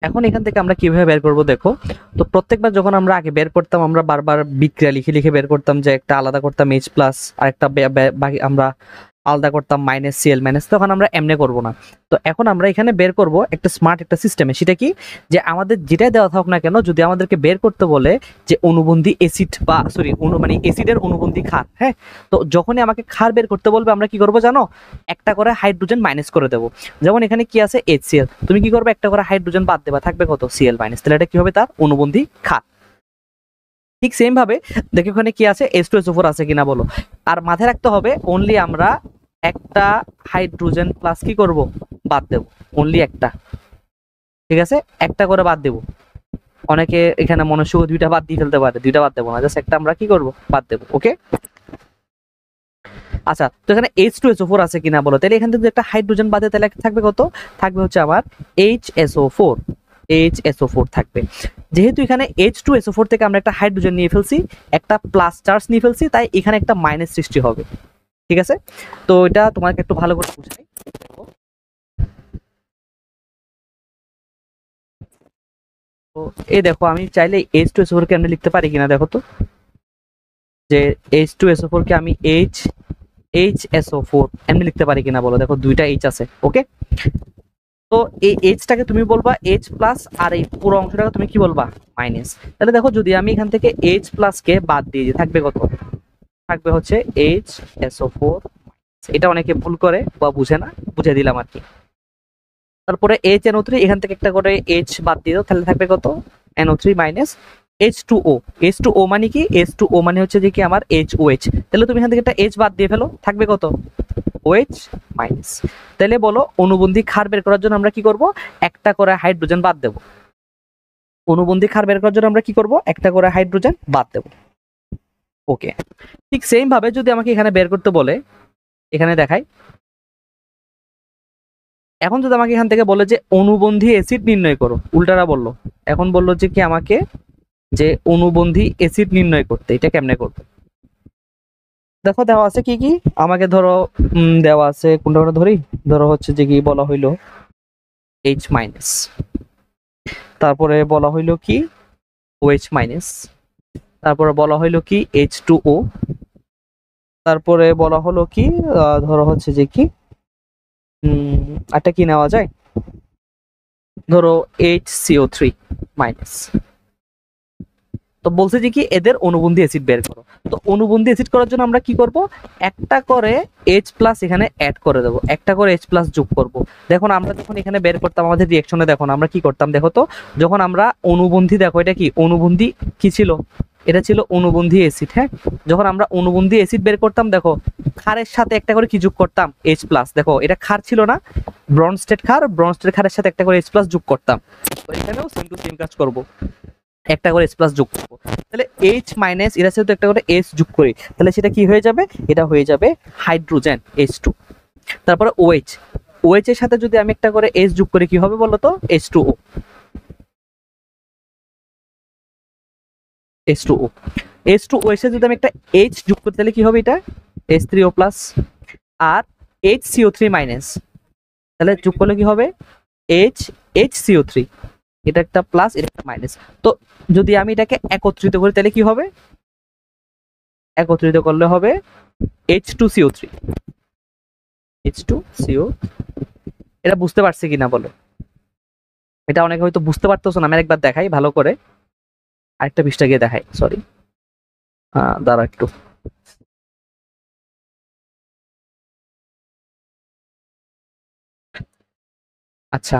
এখন এখান থেকে আমরা কিভাবে বের করব দেখো। তো প্রত্যেকবার যখন আমরা আগে বের করতাম আমরা বারবার বিক্রিয়া লিখে লিখে বের করতাম, যে একটা আলাদা করতাম H প্লাস আর একটা বাকি আমরা আলাদা করতাম মাইনাস Cl মাইনাস। তখন আমরা এমনি করব না। তো এখন আমরা এখানে বের করব একটা স্মার্ট একটা সিস্টেমে। সেটা কি, যে আমাদের যেটাই দেওয়া থাকুক না কেন, যদি আমাদেরকে বের করতে বলে যে অনুবন্ধী অ্যাসিড বা সরি মানে অ্যাসিডের অনুবন্ধী ক্ষার, হ্যাঁ, তো যখনই আমাকে ক্ষার বের করতে বলবে আমরা কি করব জানো, একটা করে হাইড্রোজেন মাইনাস করে দেবো। যেমন এখানে কি আছে HCl, তুমি কি করবে, একটা করে হাইড্রোজেন বাদ দেবা, থাকবে কত Cl মাইনাস। তাহলে এটা কি হবে, তার অনুবন্ধী ক্ষার। ঠিক সেম ভাবে দেখো এখানে কি আছে, H2SO4 আছে কিনা বলো। আর মাথায় রাখতে হবে অনলি আমরা একটা হাইড্রোজেন প্লাস কি করব, বাদ দেব, অনলি একটা। ঠিক আছে, একটা করে বাদ দেব। অনেকে এখানে মনস্ক দুইটা বাদ দিয়ে ফেলতে পারে, দুইটা বাদ দেবো না, জাস্ট একটা আমরা কি করব, বাদ দেব। ওকে, আচ্ছা, তো এখানে H2SO4 আছে কিনা বলো। তাহলে এখান থেকে একটা হাইড্রোজেন বাদে তাহলে থাকবে কত, থাকবে হচ্ছে আমার HSO4 থাকবে। যেহেতু এখানে H2SO4 থেকে আমরা একটা হাইড্রোজেন নিয়ে ফেলছি, একটা প্লাস চার্জ নিয়ে ফেলছি, তাই এখানে একটা মাইনাস সৃষ্টি হবে। ঠিক আছে, তো এটা তোমাকে একটু ভালো করে বুঝাই। তো এই দেখো আমি চাইলে H2SO4 কে আমি লিখতে পারি কিনা দেখো তো, যে H2SO4 কে আমি HSO4 এমনি লিখতে পারি কিনা বলো। দেখো দুইটা H আছে। ওকে, তো এই Hটাকে তুমি বলবা H প্লাস, আর এই পুরো অংশটাকে তুমি কি বলবা, মাইনাস। তাহলে দেখো যদি আমি এখান থেকে H প্লাস কে বাদ দিয়ে দিই, থাকবে কত, থাকবে হচ্ছে HSO4। এটা অনেকে ভুল করে বা বুঝে না, বুঝে দিলাম আর কি। তারপরে HNO3, এখান থেকে একটা করে H বাদ দিয়ে দাও, তাহলে থাকবে কত, NO3 মাইনাস H2O। H2O মানে কি, H2O মানে হচ্ছে যে কি আমার HOH। তাহলে তুমি এখান থেকে একটা H বাদ দিয়ে ফেলো, থাকবে কত, OH মাইনাস। তাহলে বলো অনুবন্ধী ক্ষার বের করার জন্য আমরা কি করব, একটা করে হাইড্রোজেন বাদ দেব। অনুবন্ধী ক্ষার বের করার জন্য আমরা কি করব, একটা করে হাইড্রোজেন বাদ দেব। ওকে, ঠিক সেম ভাবে যদি আমাকে এখানে বের করতে বলে, এখানে দেখাই, এখন যদি আমাকে এখান থেকে বলে যে অনুবন্ধী অ্যাসিড নির্ণয় করো, উল্টারা বললো, এখন বললো যে কি আমাকে যে অনুবন্ধী অ্যাসিড নির্ণয় করতে, এটা কেমনে করবে। দেখো দেওয়া আছে কি কি, আমাকে ধরো দেওয়া আছে কোনটা কোনটা ধরি, ধরো হচ্ছে যে কি বলা হইলো H মাইনাস, তারপরে বলা হইলো কি OH মাইনাস, তারপরে বলা হইলো কি H2O, তারপরে বলা হলো কি ধরো হচ্ছে যে কি একটা কি নেওয়া যায়, ধরো HCO3 মাইনাস। তো বলছে যে কি এদের অনুবন্ধী অ্যাসিড বের করো। তো অনুবন্ধী অ্যাসিড করার জন্য আমরা কি করব, একটা করে H প্লাস এখানে অ্যাড করে দেবো, একটা করে H প্লাস যোগ করব। দেখুন আমরা যখন এখানে বের করতাম আমাদের রিঅ্যাকশনে দেখুন আমরা কি করতাম, দেখো তো যখন আমরা অনুবন্ধী, দেখো এটা কি অনুবন্ধী কি ছিল, এটা ছিল অনুবন্ধী অ্যাসিড। হ্যাঁ, যখন আমরা অনুবন্ধী অ্যাসিড বের করতাম দেখো ক্ষারের সাথে একটা করে কি যোগ করতাম, H প্লাস। দেখো এটা ক্ষার ছিল না, ব্রনস্টেড ক্ষার, ব্রনস্টেড ক্ষারের সাথে একটা করে H প্লাস যোগ করতাম। তো এখানেও সেম টু সেম কাজ করব, একটা করে H প্লাস যোগ করবো। তাহলে H মাইনাস এর সাথে একটা করে H যোগ করি, তাহলে সেটা কি হয়ে যাবে, এটা হয়ে যাবে হাইড্রোজেন H2। তারপরে OH, OH এর সাথে যদি আমি একটা করে H যোগ করি কি হবে বলো তো, H2O, H2O, H2O এর সাথে যদি আমি একটা H যোগ করি তাহলে কি হবে, এটা H3O প্লাস। আর HCO3 মাইনাস, তাহলে যোগ করলে কি হবে HCO3, এটা একটা প্লাস এটা একটা মাইনাস। তো যদি আমি এটাকে একত্রিত করি তাহলে কি হবে, একত্রিত করলে হবে H2CO3, H2CO। এটা বুঝতে পারছি কিনা বলো, এটা অনেকে হয়তো বুঝতে পারতেছো না, আমি আরেকবার দেখাই ভালো করে, আরেকটা পৃষ্ঠা গিয়ে দেখাই, সরি দাঁড়া একটু। আচ্ছা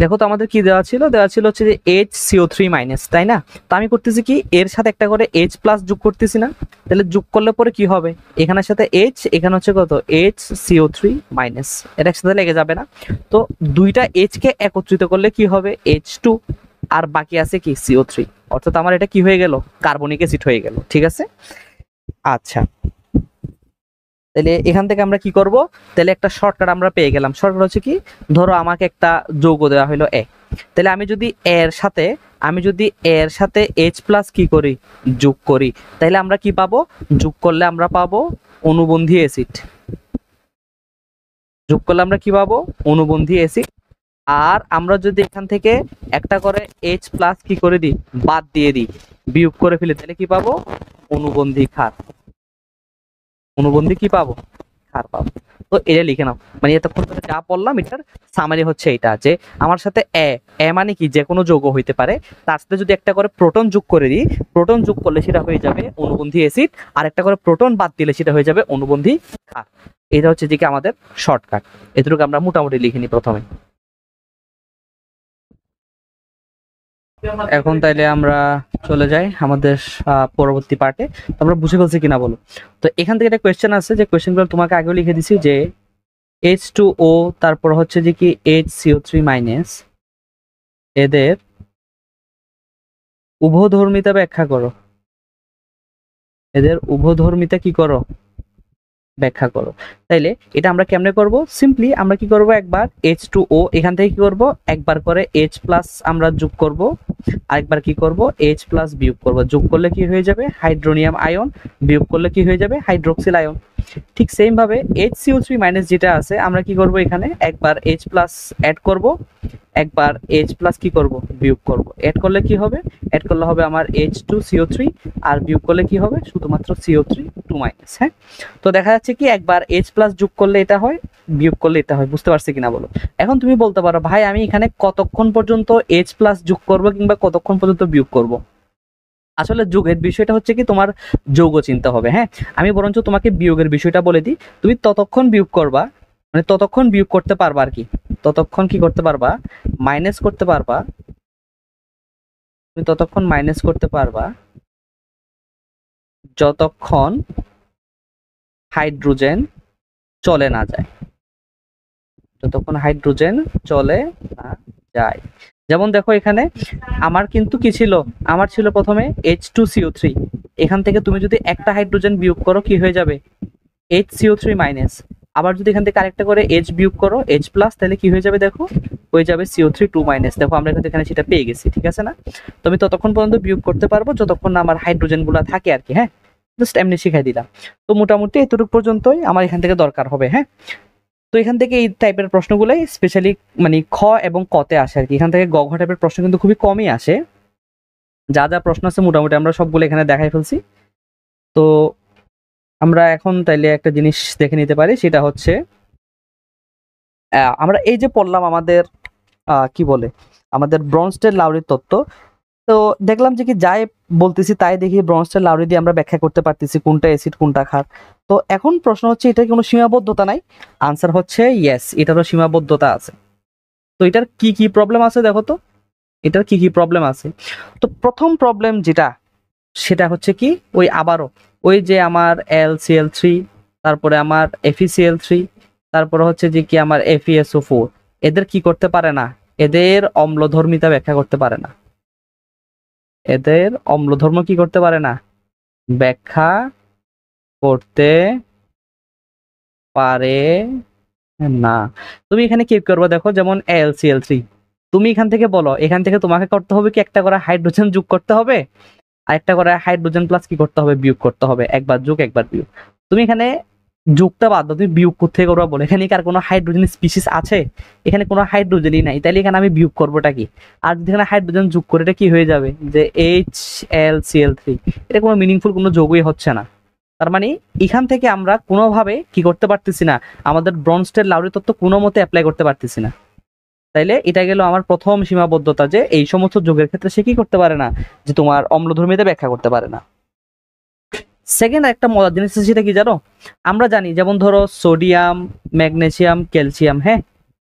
দেখো তো আমাদের কি দেওয়া ছিল, দেওয়া ছিল হচ্ছে যে HCO3 মাইনাস, তাই না? তো আমি করতেছি কি এর সাথে একটা করে H প্লাস যোগ করতেছি না, তাহলে যোগ করলে পরে কি হবে, এখানের সাথে H, এখানে হচ্ছে কত HCO3 মাইনাস, এটা একসাথে লেগে যাবে না? তো দুইটা H কে একত্রিত করলে কি হবে H2, আর বাকি আছে কি CO3, অর্থাৎ আমার এটা কি হয়ে গেল, কার্বনিক অ্যাসিড হয়ে গেল। ঠিক আছে, আচ্ছা তাহলে এখান থেকে আমরা কি করব, তাহলে একটা শর্টকাট আমরা পেয়ে গেলাম। শর্টকাট হচ্ছে কি, ধরো আমাকে একটা যৌগ দেওয়া হলো A, তাহলে আমি যদি এর সাথে H প্লাস কি করি, যোগ করি, তাহলে আমরা কি পাবো, যোগ করলে আমরা পাবো অনুবন্ধী অ্যাসিড। যোগ করলে আমরা কি পাবো, অনুবন্ধী অ্যাসিড। আর আমরা যদি এখান থেকে একটা করে H প্লাস কি করে দিই, বাদ দিয়ে দিই, বিয়োগ করে ফেলি, তাহলে কি পাবো, অনুবন্ধী ক্ষার। অনুবন্ধী কি পাবো, ক্ষার পাবো। তো এটা লিখে নাও, মানে এতক্ষণ ধরে যা বললাম এটার সামারি হচ্ছে এটা, যে আমার সাথে এ মানে কি যে কোনো যৌগ হইতে পারে, তার সাথে যদি একটা করে প্রোটন যোগ করে দিই, প্রোটন যোগ করলে সেটা হয়ে যাবে অনুবন্ধী অ্যাসিড, আর একটা করে প্রোটন বাদ দিলে সেটা হয়ে যাবে অনুবন্ধী ক্ষার। এটা হচ্ছে যে কি আমাদের শর্টকাট, এটুকু আমরা মোটামুটি লিখে নিই প্রথমে। এখন তাইলে আমরা চলে যাই আমাদের পরবর্তী পার্টে। আমরা বুঝে ফেলছি কিনা বলো। তো এখান থেকে একটা কোয়েশ্চেন আছে, যে কোয়েশ্চেনগুলো তোমাকে আগেও লিখে দিছি, যে H2O তারপর হচ্ছে যে কি HCO3 মাইনাস, এদের উভধর্মিতা ব্যাখ্যা করো, এদের উভধর্মিতা কি করো, ব্যাখ্যা করো। তাইলে এটা আমরা কেমনে করব, সিম্পলি আমরা কি করব, একবার H2O এখান থেকে কি করব, একবার করে H প্লাস আমরা যোগ করব, আরেকবার কি করব H প্লাস বিয়োগ করব, যোগ করলে কি হয়ে যাবে হাইড্রোনিয়াম আয়ন, বিয়োগ করলে কি হয়ে যাবে হাইড্রোক্সিল আয়ন। ঠিক সেম ভাবে HCO3 মাইনাস যেটা আছে আমরা কি করব, এখানে একবার H প্লাস অ্যাড করব, একবার H প্লাস কি করব, বিয়োগ করব। অ্যাড করলে কি হবে, অ্যাড করলে হবে আমার H2CO3, আর বিয়োগ করলে কি হবে শুধুমাত্র CO3 2 মাইনাস। হ্যাঁ, তো দেখা যাচ্ছে কি একবার H প্লাস যোগ করলে এটা হয়, বিয়োগ করলে এটা হয়। বুঝতে পারছি কিনা বলো। এখন তুমি বলতে পারো ভাই আমি এখানে কতক্ষণ পর্যন্ত H প্লাস যোগ করব কিংবা কতক্ষণ পর্যন্ত বিয়োগ করব। আসলে যোগের বিষয়টা হচ্ছে কি তোমার যৌগ চিন্তা হবে। হ্যাঁ, আমি বরঞ্চ তোমাকে বিয়োগের বিষয়টা বলে দিই, তুমি ততক্ষণ বিয়োগ করবা, মানে ততক্ষণ বিয়োগ করতে পারবা আর কি, ততক্ষণ কি করতে পারবা, মাইনাস করতে পারবা, তুমি ততক্ষণ মাইনাস করতে পারবা যতক্ষণ হাইড্রোজেন চলে না যায়, যতক্ষণ হাইড্রোজেন চলে না যায়। যেমন দেখো এখানে আমার কিন্তু কি ছিল, আমার ছিল প্রথমে H2CO3, এখান থেকে তুমি যদি একটা হাইড্রোজেন বিয়োগ করো কি হয়ে যাবে HCO3 মাইনাস, আবার যদি এখান থেকে আরেকটা করে H বিয়োগ করো H প্লাস, তাহলে কি হয়ে যাবে দেখো, হয়ে যাবে CO3 2 মাইনাস। দেখো আমরা কিন্তু এখানে সেটা পেয়ে গেছি, ঠিক আছে না? তো আমি ততক্ষণ পর্যন্ত বিয়োগ করতে পারবো যতক্ষণ না আমার হাইড্রোজেন গুলা থাকে আর কি। হ্যাঁ, জাস্ট এমনি শিখাই দিলাম। তো মোটামুটি এতটুকু পর্যন্তই আমার এখান থেকে দরকার হবে। হ্যাঁ, তো এখান থেকে এই টাইপের প্রশ্নগুলোই স্পেশালি মানে খ এবং কতে আসে আর কি, এখান থেকে গ ঘ টাইপের প্রশ্ন কিন্তু খুবই কমই আসে। যা যা প্রশ্ন আছে মোটামুটি আমরা সবগুলো এখানে দেখাই ফেলছি। তো আমরা এখন তাইলে একটা জিনিস দেখে নিতে পারি, সেটা হচ্ছে আমরা এই যে পড়লাম আমাদের কি বলে আমাদের ব্রনস্টেড লাউরির তত্ত্ব। তো দেখলাম যে কি যাই বলতেছি তাই দেখি ব্রনস্টেড লাউরি দিয়ে আমরা ব্যাখ্যা করতে পারতেছি কোনটা অ্যাসিড কোনটা ক্ষার। তো এখন প্রশ্ন হচ্ছে এটার কোনো সীমাবদ্ধতা নাই? আনসার হচ্ছে ইয়েস, এটারও সীমাবদ্ধতা আছে। তো এটার কি কি প্রবলেম আছে দেখো তো, এটার কি কি প্রবলেম আছে। তো প্রথম প্রবলেম যেটা, সেটা হচ্ছে কি ওই আবারও ওই যে আমার LCl3, তারপরে আমার FeCl3, তারপরে হচ্ছে যে কি আমার FeSO4, এদের কি করতে পারে না, এদের অম্লধর্মিতা ব্যাখ্যা করতে পারে না, এদের অম্লধর্ম কি করতে পারে না, ব্যাখ্যা করতে পারে না। তুমি এখানে কি করবে দেখো, যেমন LCl3, তুমি এখান থেকে বলো, এখান থেকে তোমাকে করতে হবে কি একটা করে হাইড্রোজেন যোগ করতে হবে, আর একটা করে হাইড্রোজেন প্লাস কি করতে হবে, বিয়োগ করতে হবে, একবার যোগ একবার বিয়োগ। তুমি এখানে যোগটা বাদ দাও, তুমি বিয়োগ কোথেকে করবা বলো, এখানে কি আর কোনো হাইড্রোজেন স্পিসিস আছে? এখানে কোনো হাইড্রোজেনই নাই, তাইলে এখানে আমি বিয়োগ করবোটা কি? আর যদি এখানে হাইড্রোজেন যোগ করে এটা কি হয়ে যাবে, যে HLCl3, এটা কোনো মিনিংফুল কোনো যোগই হচ্ছে না। তার মানে এখান থেকে আমরা কোনোভাবে কি করতে পারতেছি না, আমাদের ব্রনস্টেড লাউরি তত্ত্ব কোনো মতে অ্যাপ্লাই করতে পারতেছি না। তাইলে এটা গেল আমার প্রথম সীমাবদ্ধতা, যে এই সমস্ত যোগের ক্ষেত্রে সে কি করতে পারে না, যে তোমার অম্লধর্মীতে ব্যাখ্যা করতে পারে না। সেকেন্ড একটা মজার জিনিস আছে, সেটা কি জানো, আমরা জানি যেমন ধরো সোডিয়াম, ম্যাগনেসিয়াম, ক্যালসিয়াম, হ্যাঁ,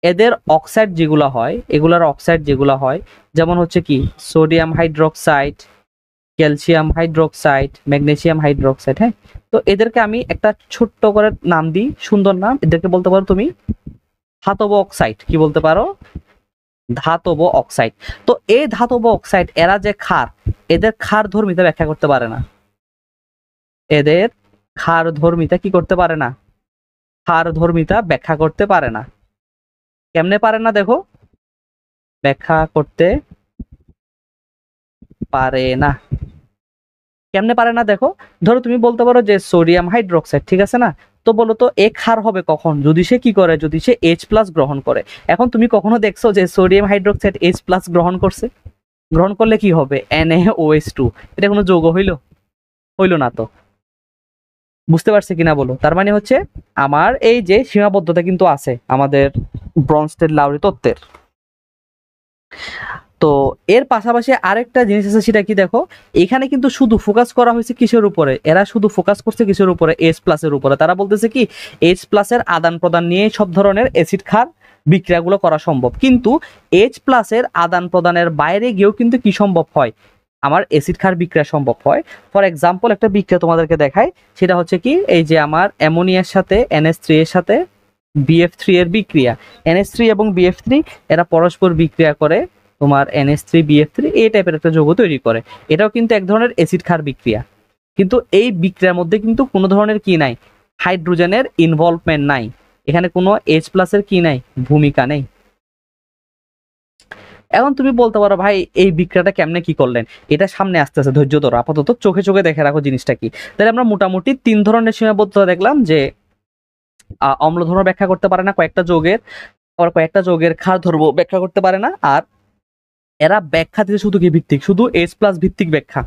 এদের অক্সাইড যেগুলো হয়, এগুলার অক্সাইড যেগুলো হয়, যেমন হচ্ছে কি sodium hydroxide, calcium hydroxide, magnesium hydroxide, হ্যাঁ। তো এদেরকে আমি একটা ছোট্ট করে নাম দিই, সুন্দর নাম, এদেরকে বলতে পারো তুমি ধাতব অক্সাইড। কি বলতে পারো, ধাতব অক্সাইড। তো এই ধাতব অক্সাইড এরা যে ক্ষার, এদের ক্ষার ধর্মিতা ব্যাখ্যা করতে পারে না, এদের ক্ষার ধর্মিতা কি করতে পারে না, ক্ষার ধর্মিতা ব্যাখ্যা করতে পারে না। কেমনে পারে না দেখো, ব্যাখ্যা করতে পারে না, কেমনে পারে না দেখো। ধরো তুমি বলতে পারো যে সোডিয়াম হাইড্রোক্সাইড, ঠিক আছে না, তো বলো তো এ ক্ষার হবে কখন, যদি সে কি করে, যদি সে H+ গ্রহণ করে। এখন তুমি কখনো দেখছো যে সোডিয়াম হাইড্রোক্সাইড H+ গ্রহণ করছে? গ্রহণ করলে কি হবে, NaOH2, এটা কোনো যৌগ হইলো না তো। বুঝতে পারছে কিনা বলো। তার মানে হচ্ছে আমার এই যে সীমাবদ্ধতা কিন্তু আছে আমাদের ব্রনস্টেড লাউরি তত্ত্বের। তো এর পাশাপাশি আরেকটা জিনিস আছে, সেটা কি দেখো, এখানে কিন্তু শুধু ফোকাস করা হয়েছে কিসের উপরে, এরা শুধু ফোকাস করছে কিসের উপরে, H+ এর উপরে। তারা বলতেছে কি H+ এর আদান প্রদান নিয়ে সব ধরনের অ্যাসিড ক্ষার বিক্রিয়াগুলো করা সম্ভব, কিন্তু H+ এর আদান প্রদানের বাইরে গিয়েও কিন্তু কি সম্ভব হয়, আমার অ্যাসিড ক্ষার বিক্রিয়া সম্ভব হয়। ফর এক্সাম্পল একটা বিক্রিয়া তোমাদেরকে দেখাই, সেটা হচ্ছে কি এই যে আমার অ্যামোনিয়ার সাথে NH3 এর সাথে BF3 এর বিক্রিয়া, NH3 এবং BF3 এরা পরস্পর বিক্রিয়া করে তোমার NH3BF3 এই টাইপের একটা যৌগ তৈরি করে। এটাও কিন্তু এক ধরনের অ্যাসিড ক্ষার বিক্রিয়া, কিন্তু এই বিক্রিয়ার মধ্যে কিন্তু কোনো ধরনের কি নাই, হাইড্রোজেনের ইনভলভমেন্ট নাই, এখানে কোনো H+ এর কি নাই, ভূমিকা নেই। এখন তুমি বলতে পারো ভাই এই বিক্রিয়াটা কেমনে কি করলেন, এটা সামনে আসতে আছে, ধৈর্য ধরো, আপাতত চোখে চোখে দেখে রাখো জিনিসটা কি। তাহলে আমরা মোটামুটি 3 ধরনের সীমাবদ্ধতা দেখলাম, যে অম্লধর্ম ব্যাখ্যা করতে পারে না কয়েকটা যৌগের, আবার কয়েকটা যৌগের ক্ষার ধর্ম ব্যাখ্যা করতে পারে না, আর এরা ব্যাখ্যা দিতে শুধু কি ভিত্তিক, শুধু H+ ভিত্তিক ব্যাখ্যা,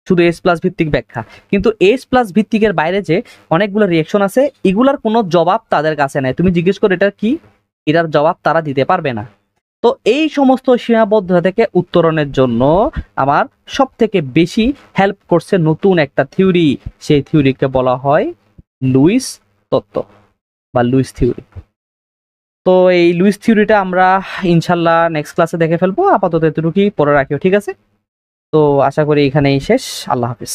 শুধু H+ ভিত্তিক ব্যাখ্যা। কিন্তু H+ ভিত্তিকের বাইরে যে অনেকগুলো রিঅ্যাকশন আছে, এগুলার কোনো জবাব তাদের কাছে নাই, তুমি জিজ্ঞেস করো এটা কি, এটার জবাব তারা দিতে পারবে না। তো এই সমস্ত সীমাবদ্ধতা থেকে উত্তরণের জন্য আমার সব থেকে বেশি হেল্প করছে নতুন একটা থিওরি, সেই থিওরিকে বলা হয় লুইস তত্ত্ব বা লুইস থিওরি। তো এই লুইস থিওরিটা আমরা ইনশাল্লাহ নেক্সট ক্লাসে দেখে ফেলবো, আপাতত এতটুকুই পরে রাখিও, ঠিক আছে। তো আশা করি এখানেই শেষ, আল্লাহ হাফিজ।